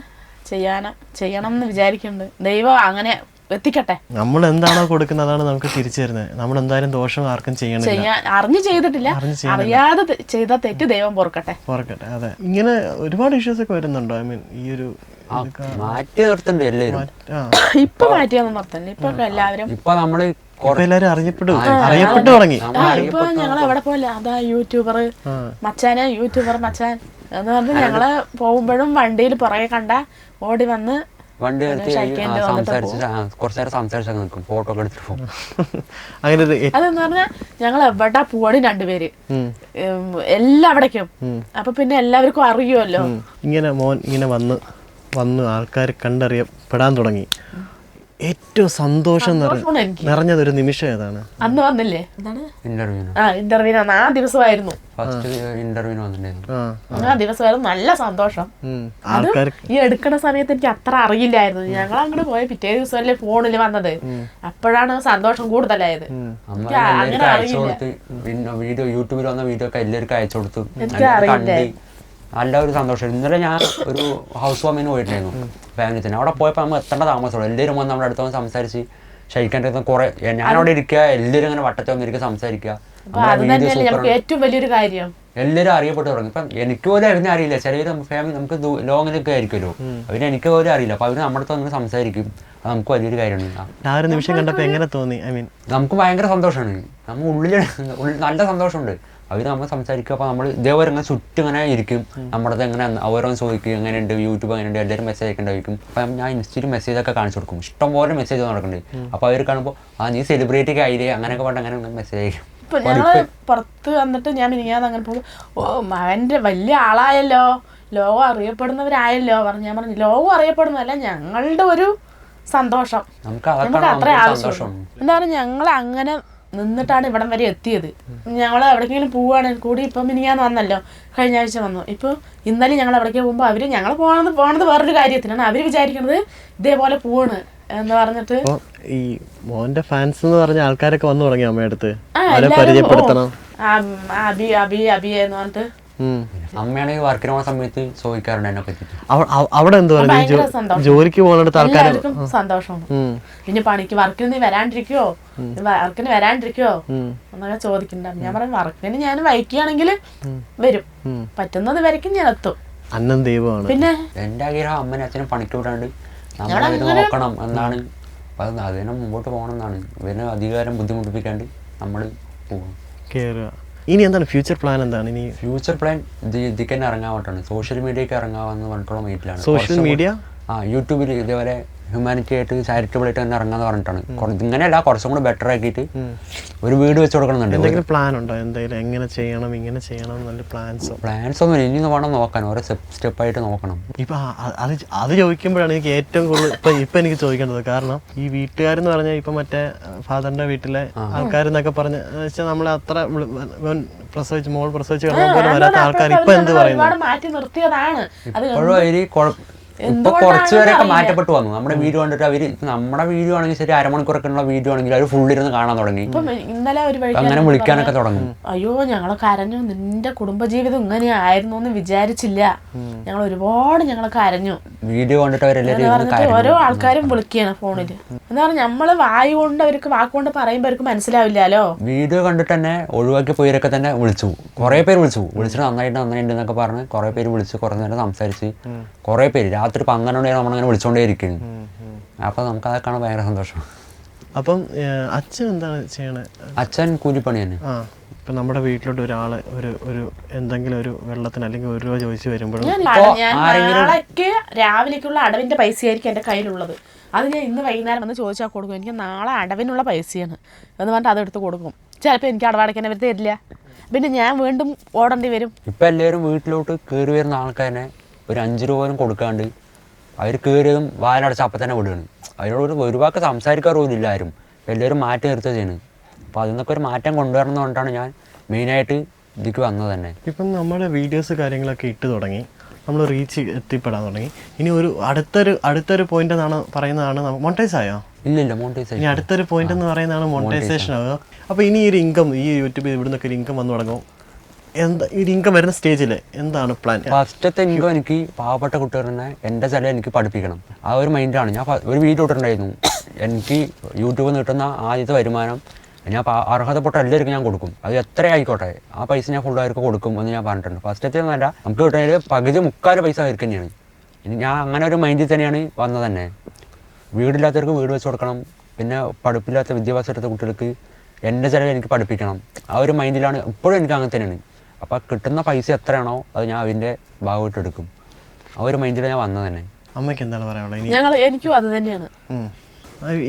ചെയ്യണം എന്ന് വിചാരിക്കുന്നുണ്ട്. ദൈവം അങ്ങനെ എത്തിക്കട്ടെ. നമ്മൾ എന്താണോ കൊടുക്കുന്നത് അതാണ് നമുക്ക് തിരിച്ചു തരുന്നത്. നമ്മൾ എന്തായാലും ദോഷം ആർക്കും ചെയ്യണില്ല. അറിഞ്ഞു ചെയ്തിട്ടില്ല, അറിയാതെ ചെയ്ത തെറ്റ് ദൈവം പൊറുക്കട്ടെ. അതെ. ഇങ്ങനെ ഒരുപാട് ഇഷ്യൂസ് ഒക്കെ വരുന്നുണ്ടോ? ഐ മീൻ ഈ ഒരു മാറ്റി നിർത്തണ്ടേ എല്ലാവരും? ഇപ്പൊ മാറ്റിയൊന്നും നിർത്തണ്ട. ഇപ്പൊ എല്ലാവരും എല്ലാരും അറിയപ്പെട്ടു തുടങ്ങി. ഇപ്പൊ ഞങ്ങൾ എവിടെ പോലെ അതാ യൂട്യൂബർ മച്ചാൻ എന്ന് പറഞ്ഞ് ഞങ്ങള് പോകുമ്പോഴും വണ്ടിയിൽ പുറകെ കണ്ട ഓടി വന്ന് വണ്ടി നിർത്തി കുറച്ചു നേരം സംസാരിച്ചൊക്കെ നിൽക്കും, ഫോട്ടോ ഒക്കെ എടുത്തിട്ട് പോകും. അതെന്ന് പറഞ്ഞാൽ ഞങ്ങൾ എവിടെ പോവാണ് രണ്ടുപേര് എല്ലാവിടേക്കും. അപ്പൊ പിന്നെ എല്ലാവർക്കും അറിയുമല്ലോ. ഇങ്ങനെ മോൻ ഇങ്ങനെ വന്ന് ആൾക്കാർ കണ്ടറിയപ്പെടാൻ തുടങ്ങി. ഏറ്റവും സന്തോഷം നിറഞ്ഞതൊരു നിമിഷം ഏതാണ്? അന്ന് വന്നില്ലേ ഇന്റർവ്യൂവിന് ആ ദിവസമായിരുന്നു. ആ ദിവസമായിരുന്നു നല്ല സന്തോഷം. ഈ എടുക്കണ സമയത്ത് എനിക്ക് അത്ര അറിയില്ലായിരുന്നു. ഞങ്ങൾ അങ്ങോട്ട് പോയ പിറ്റേ ദിവസമല്ലേ ഫോണിൽ വന്നത്. അപ്പോഴാണ് സന്തോഷം കൂടുതലായത്. അങ്ങനെ അറിയില്ല. യൂട്യൂബിൽ വന്ന വീഡിയോ ഒക്കെ എല്ലാവർക്കും അയച്ചു കൊടുത്തു. എനിക്ക് അറിയില്ല. നല്ല ഒരു സന്തോഷം. ഇന്നലെ ഞാൻ ഒരു ഹൗസ് വാമിന് പോയിട്ടുണ്ടായിരുന്നു ഫാമിലി തന്നെ. അവിടെ പോയപ്പോൾ നമ്മൾ എത്തേണ്ട താമസമുള്ളൂ. എല്ലാവരും വന്ന് നമ്മുടെ അടുത്ത് വന്ന് സംസാരിച്ച് ക്ഷയിക്കേണ്ടത് കുറെ. ഞാനവിടെ ഇരിക്കുക, എല്ലാവരും ഇങ്ങനെ വട്ടത്തിൽ വന്നിരിക്കുക, സംസാരിക്കുക. ഏറ്റവും വലിയൊരു കാര്യം എല്ലാവരും അറിയപ്പെട്ടു തുടങ്ങി. ഇപ്പം എനിക്ക് പോലും അവരിനെ അറിയില്ല. ചിലവർ ഫാമിലി നമുക്ക് ലോങ്ങിലൊക്കെ ആയിരിക്കുമല്ലോ, അവര് എനിക്ക് പോലും അറിയില്ല. അപ്പൊ അവര് നമ്മുടെ അടുത്ത് വന്ന് സംസാരിക്കും. അത് നമുക്ക് വലിയൊരു കാര്യമാണ്. നിമിഷം കണ്ടപ്പോൾ എങ്ങനെ തോന്നി? ഐ മീൻ നമുക്ക് ഭയങ്കര സന്തോഷമാണ്. നമ്മൾ ഉള്ളിൽ നല്ല സന്തോഷമുണ്ട്. അവർ നമ്മൾ സംസാരിക്കുക. അപ്പോൾ നമ്മൾ ഇതേപോലെ ഇങ്ങനെ ചുറ്റും ഇങ്ങനെ ഇരിക്കും. നമ്മുടെ അടുത്ത് എങ്ങനെ ഓരോന്ന് ചോദിക്കും, എങ്ങനെയുണ്ട് യൂട്യൂബ്, എങ്ങനെയുണ്ട്, എല്ലാവരും മെസ്സേജ് അയക്കേണ്ടായിരിക്കും. അപ്പം ഞാൻ ഇൻസ്റ്റയിൽ മെസ്സേജൊക്കെ കാണിച്ചു കൊടുക്കും. ഇഷ്ടംപോലെ മെസ്സേജ് നടക്കുന്നുണ്ട്. അപ്പോൾ അവർ കാണുമ്പോൾ നീ സെലിബ്രിറ്റി ഒക്കെ ആയില്ലേ അങ്ങനെയൊക്കെ പറഞ്ഞിട്ട് അങ്ങനെ മെസ്സേജ് അയക്കും. ഇപ്പൊ ഞങ്ങള് പുറത്ത് വന്നിട്ട് ഞാൻ മിനിങ്ങാതെ അങ്ങനെ പോകും, അവന്റെ വലിയ ആളായല്ലോ, ലോകം അറിയപ്പെടുന്നവരായല്ലോ പറഞ്ഞു. ഞാൻ പറഞ്ഞു ലോകം അറിയപ്പെടുന്നതല്ല, ഞങ്ങളുടെ ഒരു സന്തോഷം, നമുക്ക് അത്ര ആവശ്യം. എന്താണ് ഞങ്ങൾ അങ്ങനെ നിന്നിട്ടാണ് ഇവിടം വരെ എത്തിയത്. ഞങ്ങൾ എവിടേക്കെങ്കിലും പോവുകയാണെങ്കിൽ കൂടി ഇപ്പം മിനിങ്ങാന്ന് വന്നല്ലോ, കഴിഞ്ഞ ആഴ്ച വന്നു. ഇപ്പോൾ ഇന്നലെ ഞങ്ങൾ എവിടേക്ക് പോകുമ്പോൾ അവർ ഞങ്ങൾ പോണത് വേറൊരു കാര്യത്തിനാണ്. അവർ വിചാരിക്കുന്നത് ഇതേപോലെ പോവാണ് എന്ന് പറഞ്ഞിട്ട്. ഈ മോന്റെ ഫാൻസ് എന്ന് പറഞ്ഞ ആൾക്കാരൊക്കെ വന്നു തുടങ്ങി അമ്മയുടെ അടുത്ത് പരിചയപ്പെടുത്തണം. അബി എന്ന് പറഞ്ഞിട്ട് അമ്മയാണെങ്കിൽ വർക്കിന് പോകുന്ന സമയത്ത് ചോദിക്കാറുണ്ട് എന്നെ പറ്റിട്ട്. അവിടെ എന്ത് പറയുക, ജോലിക്ക് പോകുന്നിടത്ത് ആൾക്കാർക്കും സന്തോഷമാണ്. പിന്നെ പണിക്ക് വർക്കിന് നീ വരാണ്ടിരിക്കുവോ എന്നൊക്കെ ചോദിക്കുന്നുണ്ട്. ഞാൻ പറയും വർക്കിന് ഞാൻ വൈക്കുകയാണെങ്കിൽ വരും, പറ്റുന്നത് വരയ്ക്കും ഞാൻ എത്തും. അന്നം ദൈവമാണ്. പിന്നെ എന്റെ ആഗ്രഹം അമ്മനെ അച്ഛനും പണിക്ക് വിടാണ്ട് നമ്മളെ നോക്കണം എന്നാണ്. അപ്പം അതിനെ മുമ്പോട്ട് പോകണം എന്നാണ്. ഇവരെ അധികാരം ബുദ്ധിമുട്ടിപ്പിക്കാണ്ട് നമ്മൾ പോകും. ഇനി എന്താണ് ഫ്യൂച്ചർ പ്ലാൻ? എന്താണ് ഇനി ഫ്യൂച്ചർ പ്ലാൻ? ഇതിക്ക് തന്നെ ഇറങ്ങാൻ വേണ്ടിയിട്ടാണ്, സോഷ്യൽ മീഡിയക്ക് ഇറങ്ങാമെന്ന് പറഞ്ഞിട്ടുള്ള മീറ്റിലാണ്. സോഷ്യൽ മീഡിയ യൂട്യൂബിൽ ഇതേപോലെ ഹ്യൂമാനിറ്റി ആയിട്ട് ചാരിറ്റബിൾ ആയിട്ട് തന്നെ ഇറങ്ങാന്ന് പറഞ്ഞിട്ടാണ്. ഇങ്ങനെയല്ല, കുറച്ചും കൂടെ ബെറ്റർ ആക്കിയിട്ട് ഒരു വീട് വെച്ച് കൊടുക്കണമെന്നുണ്ട്. എന്തെങ്കിലും പ്ലാൻ ഉണ്ടോ? എന്തെങ്കിലും എങ്ങനെ ചെയ്യണം, ഇങ്ങനെ ചെയ്യണം നല്ല പ്ലാൻസ് ഒന്നും ഇനി വേണം നോക്കാൻ, ഓരോ സ്റ്റെപ്പായിട്ട് നോക്കണം. ഇപ്പൊ അത് ചോദിക്കുമ്പോഴാണ് എനിക്ക് ഏറ്റവും കൂടുതൽ ഇപ്പൊ എനിക്ക് ചോദിക്കേണ്ടത്. കാരണം ഈ വീട്ടുകാരെന്ന് പറഞ്ഞാൽ ഇപ്പൊ മറ്റേ ഫാദറിന്റെ വീട്ടിലെ ആൾക്കാരെന്നൊക്കെ പറഞ്ഞ വെച്ചാൽ നമ്മളെ അത്ര മോൾ പ്രസവിച്ച് കിടന്ന പോലെ വരാത്ത ആൾക്കാർ ഇപ്പൊ എന്ത് പറയുന്നു? മാറ്റി നിർത്തിയതാണ്. ഇപ്പൊ കുറച്ചു പേരൊക്കെ മാറ്റപ്പെട്ടു വന്നു. നമ്മുടെ വീഡിയോ കണ്ടിട്ട് അവര് നമ്മുടെ വീഡിയോ ആണെങ്കിൽ ശരി അരമണിക്കൂറൊക്കെ ഉള്ള വീഡിയോ ആണെങ്കിൽ അവർ ഫുള്ളിരുന്ന് കാണാൻ തുടങ്ങി. ഇന്നലെ അങ്ങനെ വിളിക്കാനൊക്കെ തുടങ്ങും. അയ്യോ ഞങ്ങൾ കരഞ്ഞു, നിന്റെ കുടുംബജീവിതം ഇങ്ങനെയായിരുന്നു എന്ന് വിചാരിച്ചില്ല. ഞങ്ങൾ ഒരുപാട് കരഞ്ഞു. വീഡിയോ കണ്ടിട്ട് അവരെല്ലാവരും ഓരോ ആൾക്കാരും വിളിക്കുകയാണ് ഫോണില്. എന്താ പറഞ്ഞാൽ നമ്മള് വായു കൊണ്ട് അവർക്ക് വാക്കുകൊണ്ട് പറയുമ്പോൾ അവർക്ക് മനസ്സിലാവില്ലല്ലോ. വീഡിയോ കണ്ടിട്ട് തന്നെ ഒഴിവാക്കിയ പേരൊക്കെ തന്നെ വിളിച്ചു, കുറേ പേര് വിളിച്ചിട്ട് നന്നായിട്ട് എന്നൊക്കെ പറഞ്ഞ് കുറേ പേര് വിളിച്ച് കുറേ നേരം സംസാരിച്ച് കുറേ പേര് രാത്രി 12 മണി നമ്മളങ്ങനെ വിളിച്ചോണ്ടേ ഇരിക്കുന്നു. അപ്പോൾ നമുക്ക് അതൊക്കെയാണ് ഭയങ്കര സന്തോഷം. അപ്പം അച്ഛൻ എന്താണ് ചെയ്യണേ? അച്ഛൻ കൂലിപ്പണി തന്നെ. ഇപ്പം നമ്മുടെ വീട്ടിലോട്ട് ഒരാൾ ഒരു എന്തെങ്കിലും ഒരു വെള്ളത്തിന് അല്ലെങ്കിൽ 1 രൂപ ചോദിച്ചു വരുമ്പോഴും ഞാൻ നാളേക്ക് രാവിലേക്കുള്ള അടവിന്റെ പൈസയായിരിക്കും എൻ്റെ കയ്യിലുള്ളത്. അത് ഞാൻ ഇന്ന് വൈകുന്നേരം വന്ന് ചോദിച്ചാൽ കൊടുക്കും. എനിക്ക് നാളെ അടവിനുള്ള പൈസയാണ് എന്ന് പറഞ്ഞിട്ട് അതെടുത്ത് കൊടുക്കും. ചിലപ്പോൾ എനിക്ക് അടവടയ്ക്കാൻ അവർ തരില്ല, പിന്നെ ഞാൻ വീണ്ടും ഓടേണ്ടി വരും. ഇപ്പം എല്ലാവരും വീട്ടിലോട്ട് കയറി വരുന്ന ആൾക്കാരെ ഒരു 5 രൂപ പോലും കൊടുക്കാണ്ട് അവർ കയറിയതും വാലടച്ച് അപ്പം തന്നെ വിടുകയാണ്. അവരോട് ഒരു വാക്ക് സംസാരിക്കാറുമില്ല ആരും. എല്ലാവരും മാറ്റി നിർത്തുക ചെയ്യുന്നത്. അപ്പോൾ അതിൽ നിന്നൊക്കെ ഒരു മാറ്റം കൊണ്ടുവരുന്നതുകൊണ്ടാണ് ഞാൻ മെയിനായിട്ട് ഇതിലേക്ക് വന്നത് തന്നെ. ഇപ്പം നമ്മുടെ വീഡിയോസ് കാര്യങ്ങളൊക്കെ ഇട്ട് തുടങ്ങി, നമ്മൾ റീച്ച് എത്തിപ്പെടാൻ തുടങ്ങി. ഇനി ഒരു അടുത്തൊരു പോയിന്റ് എന്നാണ് പറയുന്നതാണ് മോണിറ്റൈസ് ആയോ? ഇല്ല മോണിറ്റൈസേഷൻ. ഇനി അടുത്തൊരു പോയിന്റ് എന്ന് പറയുന്നതാണ് മോണിറ്റൈസേഷൻ ആവുക. അപ്പോൾ ഇനി ഒരു ഇൻകം ഈ യൂട്യൂബിൽ ഇവിടെ നിന്നൊക്കെ ഒരു ഇൻകം വന്നു തുടങ്ങും. എന്താ ഈ ഇൻകം വരുന്ന സ്റ്റേജിൽ എന്താണ് പ്ലാൻ? ഫസ്റ്റത്തെ ഇൻകം എനിക്ക് പാവപ്പെട്ട കുട്ടികളെ എൻ്റെ ചില എനിക്ക് പഠിപ്പിക്കണം, ആ ഒരു മൈൻഡാണ്. ഞാൻ ഒരു വീഡിയോ ഇട്ടിട്ടുണ്ടായിരുന്നു, എനിക്ക് യൂട്യൂബിൽ നിന്ന് കിട്ടുന്ന ആദ്യത്തെ വരുമാനം ഞാൻ അർഹതപ്പെട്ട എല്ലാവർക്കും ഞാൻ കൊടുക്കും, അത് എത്ര ആയിക്കോട്ടെ ആ പൈസ ഞാൻ ഫുള്ളവർക്ക് കൊടുക്കും എന്ന് ഞാൻ പറഞ്ഞിട്ടുണ്ട്. ഫസ്റ്റത്തെ എന്നല്ല, നമുക്ക് കിട്ടുന്നതിൽ പകുതി 3/4 പൈസ അവർക്ക് തന്നെയാണ്. ഇനി ഞാൻ അങ്ങനെ ഒരു മൈൻഡിൽ തന്നെയാണ് വന്നത് തന്നെ. വീടില്ലാത്തവർക്ക് വീട് വെച്ച് കൊടുക്കണം, പിന്നെ പഠിപ്പില്ലാത്ത വിദ്യാഭ്യാസമെടുത്ത കുട്ടികൾക്ക് എൻ്റെ ചിലവ് എനിക്ക് പഠിപ്പിക്കണം, ആ ഒരു മൈൻഡിലാണ് ഇപ്പോഴും എനിക്ക് അങ്ങനെ തന്നെയാണ്. അപ്പോൾ കിട്ടുന്ന പൈസ എത്രയാണോ അത് ഞാൻ അതിൻ്റെ ഭാഗമായിട്ട് എടുക്കും, ആ ഒരു മൈൻഡിൽ ഞാൻ വന്നത് തന്നെ. അമ്മയ്ക്ക് എന്താണ് പറയാനുള്ളത്? എനിക്കും അത് തന്നെയാണ്.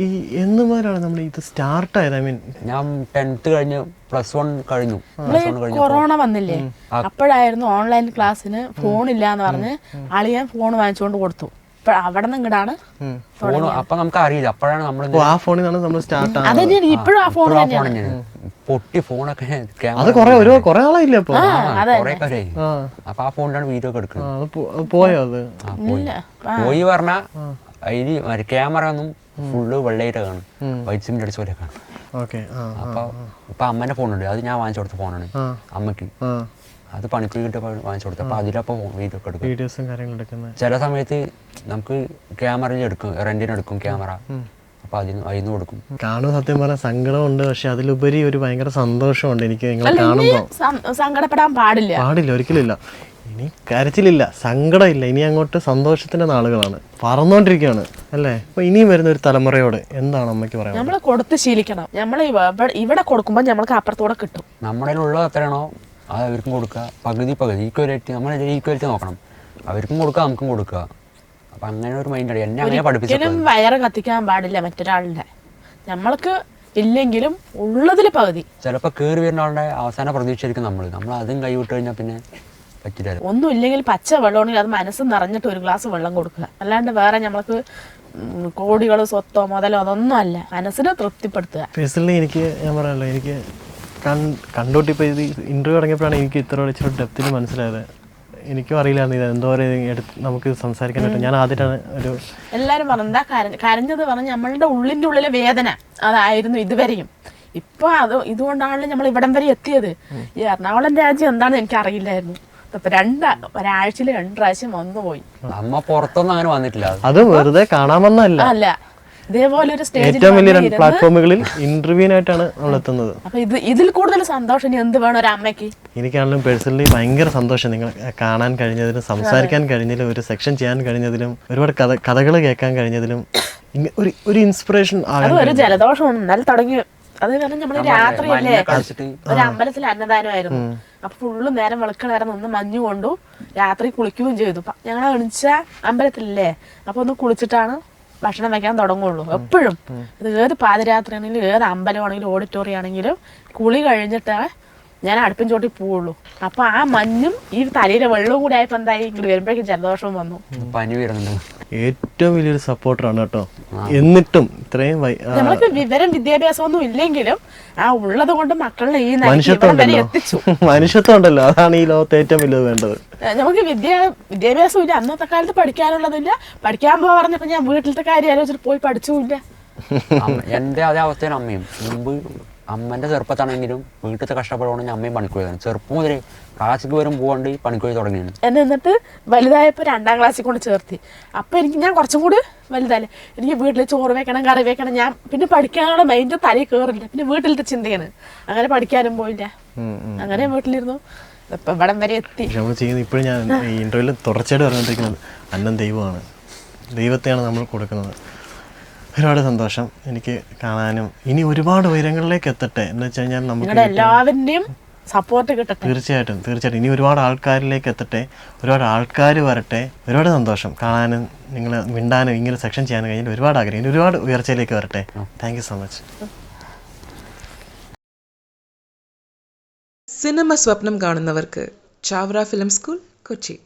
ഈ എന്ന് മുതലാണ് നമ്മൾ ഇത് സ്റ്റാർട്ട് ആയത്? ഐ മീൻ ഞാൻ 10th കഴിഞ്ഞ് +1 കഴിഞ്ഞു. കൊറോണ വന്നില്ലേ, അപ്പോഴായിരുന്നു ഓൺലൈൻ ക്ലാസ്സിന് ഫോണില്ല എന്ന് പറഞ്ഞ് അളിയൻ ഫോൺ വാങ്ങിച്ചുകൊണ്ട് കൊടുത്തു. അവിടെ നിന്ന് ഇങ്ങടാണ് ഫോൺ. അപ്പൊ നമുക്ക് അറിയില്ല, അപ്പോഴാണ് നമ്മൾ ആ ഫോണിൽ നിന്നാണ് നമ്മൾ സ്റ്റാർട്ട് ആവുന്നത്. അതന്നെയാണ് ഇപ്പോഴും ആ ഫോൺ തന്നെയാണ്. പൊട്ടി ഫോണൊക്കെ അത് കുറെ ആളായില്ല അപ്പൊ. അപ്പൊ ആ ഫോണിലാണ് വീഡിയോ ഒക്കെ എടുക്കുന്നത്. പോയോ അത്? പോയി പറഞ്ഞാ അതിന് ക്യാമറ ഒന്നും ഫുള്ള് വെള്ളയിട്ട് കാണും, വൈറ്റ് സിമെന്റ് അടിച്ച പോലെ കാണും. അപ്പൊ ഇപ്പൊ അമ്മേന്റെ ഫോണുണ്ട്, അത് ഞാൻ വാങ്ങിച്ചു കൊടുത്ത ഫോണാണ് അമ്മക്ക്. അത് പണിക്കൂലി കിട്ടിയപ്പോൾ വാങ്ങിച്ചു കൊടുത്തു. അപ്പൊ അതിലപ്പോ വീഡിയോ ഒക്കെ എടുക്കും, വീഡിയോസും കാര്യങ്ങളും എടുക്കുന്നത്. ചില സമയത്ത് നമുക്ക് ക്യാമറയിൽ എടുക്കും, റെന്റിന് എടുക്കും ക്യാമറ, അപ്പൊ അതിന് കൊടുക്കും. കാണുമ്പോൾ സത്യം പറഞ്ഞാൽ സങ്കടമുണ്ട്, പക്ഷെ അതിലുപരി ഒരു ഭയങ്കര സന്തോഷമുണ്ട് എനിക്ക് നിങ്ങളെ കാണുമ്പോൾ. സങ്കടപ്പെടാൻ പാടില്ല, ഒരിക്കലില്ല. ഇനി കരച്ചിലില്ല, സങ്കടമില്ല, ഇനി അങ്ങോട്ട് സന്തോഷത്തിന്റെ നാളുകളാണ്, പറന്നുകൊണ്ടിരിക്കുകയാണ് അല്ലേ? അപ്പൊ ഇനിയും വരുന്ന ഒരു തലമുറയോട് എന്താണ് അമ്മയ്ക്ക് പറയുന്നത്? നമ്മൾ കൊടുത്ത് ശീലിക്കണം. നമ്മൾ ഇവിടെ കൊടുക്കുമ്പോൾ നമ്മൾക്ക് അപ്പുറത്തൂടെ കിട്ടും. നമ്മുടെ ഉള്ളത് എത്രയാണോ അത് അവർക്കും കൊടുക്കുക, പകുതി ഈക്വാലിറ്റി, നമ്മൾ ഈക്വാലിറ്റി നോക്കണം. അവർക്കും കൊടുക്കുക, നമുക്കും കൊടുക്കുക. അപ്പൊ അങ്ങനെ ഒരു മൈൻഡാണ് എന്നെ അങ്ങനെ പഠിപ്പിച്ചത്. വയറ് കത്തിക്കാൻ പാടില്ല മറ്റൊരാളുടെ. നമ്മൾക്ക് ഇല്ലെങ്കിലും ഉള്ളതിൽ പകുതി. ചിലപ്പോൾ കയറി വരുന്ന ആളുടെ അവസാന പ്രതീക്ഷയായിരിക്കും നമ്മൾ അതും കൈവിട്ട് കഴിഞ്ഞാൽ പിന്നെ പറ്റില്ല. ഒന്നും ഇല്ലെങ്കിൽ പച്ച വെള്ളമാണെങ്കിൽ അത് മനസ്സ് നിറഞ്ഞിട്ട് ഒരു ഗ്ലാസ് വെള്ളം കൊടുക്കുക. അല്ലാണ്ട് വേറെ നമ്മൾക്ക് കോടികളോ സ്വത്തോ മുതലോ അതൊന്നും അല്ല, മനസ്സിനെ തൃപ്തിപ്പെടുത്തുക. പേഴ്സണലി എനിക്ക് ഞാൻ പറയാമല്ലോ, എനിക്ക് കണ്ടോട്ട് ഇപ്പോൾ ഇത് ഇന്റർവ്യൂ തുടങ്ങിയപ്പോഴാണ് എനിക്ക് ഇത്ര ഇച്ചിരി ഡെപ്തിൽ മനസ്സിലായത്. എനിക്കും അറിയില്ലായിരുന്നു ഇത് എന്തോരം നമുക്ക് സംസാരിക്കാൻ പറ്റും. ഞാൻ ആദ്യമായിട്ടാണ് ഒരു എല്ലാവരും പറഞ്ഞു എന്താ കരഞ്ഞത് പറഞ്ഞ് നമ്മളുടെ ഉള്ളിൻ്റെ ഉള്ളിലെ വേദന അതായിരുന്നു ഇതുവരെയും. ഇപ്പൊ ഇതുകൊണ്ടാണല്ലോ നമ്മൾ ഇവിടം വരെ എത്തിയത്. ഈ എറണാകുളം രാജ്യം എന്താണെന്ന് എനിക്ക് അറിയില്ലായിരുന്നു. ഒരാഴ്ചയിൽ 2 പ്രാവശ്യം വന്നുപോയി. അമ്മ പുറത്തൊന്നും അങ്ങനെ വന്നിട്ടില്ല, അത് വെറുതെ കാണാമെന്നല്ല, അല്ല ഇതേപോലെ ഒരു ഏറ്റവും വലിയ പ്ലാറ്റ്ഫോമുകളിൽ ഇന്റർവ്യൂവിനായിട്ടാണ് നമ്മൾ എത്തുന്നത്. അപ്പൊ ഇതിൽ കൂടുതൽ സന്തോഷം എന്ത് വേണം ഒരു അമ്മയ്ക്ക്? എനിക്കാണെങ്കിലും പേഴ്സണലി ഭയങ്കര സന്തോഷം നിങ്ങൾ കാണാൻ കഴിഞ്ഞതിലും സംസാരിക്കാൻ കഴിഞ്ഞതിലും ഒരു സെക്ഷൻ ചെയ്യാൻ കഴിഞ്ഞതിലും ഒരുപാട് കഥകൾ കേൾക്കാൻ കഴിഞ്ഞതിലും ഒരു ഇൻസ്പിറേഷൻ. ഒരു ജലദോഷം ഇന്നലെ തുടങ്ങി. അത് കാരണം നമ്മള് രാത്രിയല്ലേ ഒരു അമ്പലത്തിൽ അന്നദാനമായിരുന്നു. അപ്പൊ ഫുള്ള് നേരം വെളുക്കണ നേരം നിന്ന് മഞ്ഞു കൊണ്ടു രാത്രി കുളിക്കുകയും ചെയ്തു. ഞങ്ങൾ എണിച്ച അമ്പലത്തിലല്ലേ, അപ്പൊ ഒന്ന് കുളിച്ചിട്ടാണ് ഭക്ഷണം വെക്കാൻ തുടങ്ങുള്ളൂ എപ്പോഴും. അത് ഏത് പാതിരാത്രി ആണെങ്കിലും ഏത് അമ്പലമാണെങ്കിലും ഓഡിറ്റോറിയം ആണെങ്കിലും കുളി കഴിഞ്ഞിട്ട് ഞാൻ അടുപ്പിൻ ചോട്ടി പോവുള്ളൂ. അപ്പൊ ആ മഞ്ഞും ഈ തലയിലെ വെള്ളവും കൂടി ആയപ്പോ എന്തായി, ഇങ്ങോട്ട് വരുമ്പോഴേക്കും ജലദോഷവും വന്നു, പനി വരുന്നുണ്ട്. ഏറ്റവും വലിയൊരു സപ്പോർട്ടറാണ് കേട്ടോ. എന്നിട്ടും ഇത്രയും നമ്മൾക്ക് വിദ്യാഭ്യാസം ഒന്നും ഇല്ലെങ്കിലും ആ ഉള്ളത് കൊണ്ട് മക്കളെ ഈ എത്തിച്ചു. മനുഷ്യത്വം ഉണ്ടല്ലോ, അതാണ് ഈ ലോകത്ത് ഏറ്റവും വലുത് വേണ്ടത്. നമുക്ക് വിദ്യാഭ്യാസം ഇല്ല, അന്നത്തെ കാലത്ത് പഠിക്കാനുള്ളതില്ല. പഠിക്കാൻ പോവാ പറഞ്ഞപ്പോ ഞാൻ വീട്ടിലത്തെ കാര്യം ആലോചിച്ചിട്ട് പോയി പഠിച്ചുമില്ല. എന്റെ അതേ അവസ്ഥയാണ് അമ്മയും. മുമ്പ് അമ്മന്റെ ചെറുപ്പത്താണെങ്കിലും വീട്ടിലത്തെ കഷ്ടപ്പെടുകയാണെങ്കിൽ അമ്മയും പണിക്കുപോയതാണ്. ചെറുപ്പം മുതലേ ക്ലാസ്സിക്ക് വരും പോകാണ്ട് പണിക്ക് പോയി തുടങ്ങിയാണ്. എന്നെ എന്നിട്ട് വലുതായപ്പോൾ 2ാം ക്ലാസ്സിൽ കൊണ്ട് ചേർത്തി. അപ്പോൾ ഞാൻ കുറച്ചും കൂടി വലുതായില്ലേ, എനിക്ക് വീട്ടിൽ ചോറ് വെക്കണം, കറി വെക്കണം. ഞാൻ പിന്നെ പഠിക്കാനുള്ള മൈൻഡ് തലയിൽ കയറില്ല. പിന്നെ വീട്ടിലത്തെ ചിന്തയാണ്, അങ്ങനെ പഠിക്കാനും പോയില്ല. അങ്ങനെ വീട്ടിലിരുന്നു, ഇപ്പം ഇവിടം വരെ എത്തി. നമ്മൾ ചെയ്യുന്നത് ഇപ്പോഴും ഞാൻ ഈ ഇൻ്റർവ്യൂവിൽ തുടർച്ചയായിട്ട് പറഞ്ഞുകൊണ്ടിരിക്കുന്നത് അന്നം ദൈവമാണ്, ദൈവത്തെയാണ് നമ്മൾ കൊടുക്കുന്നത്. ഒരുപാട് സന്തോഷം എനിക്ക് കാണാനും. ഇനി ഒരുപാട് ഉയരങ്ങളിലേക്ക് എത്തട്ടെ എന്ന് വെച്ച് കഴിഞ്ഞാൽ നമുക്ക് എല്ലാവരുടെയും സപ്പോർട്ട് കിട്ടട്ടെ. തീർച്ചയായിട്ടും ഇനി ഒരുപാട് ആൾക്കാരിലേക്ക് എത്തട്ടെ, ഒരുപാട് ആൾക്കാർ വരട്ടെ. ഒരുപാട് സന്തോഷം കാണാനും നിങ്ങൾ മിണ്ടാനും ഇങ്ങനെ സെക്ഷൻ ചെയ്യാനും കഴിഞ്ഞാൽ ഒരുപാട് ആഗ്രഹം. ഇനി ഒരുപാട് ഉയർച്ചയിലേക്ക് വരട്ടെ. Thank you so much. Cinema സ്വപ്നം കാണുന്നവർക്ക് ചാവറ ഫിലിം സ്കൂൾ, കൊച്ചി.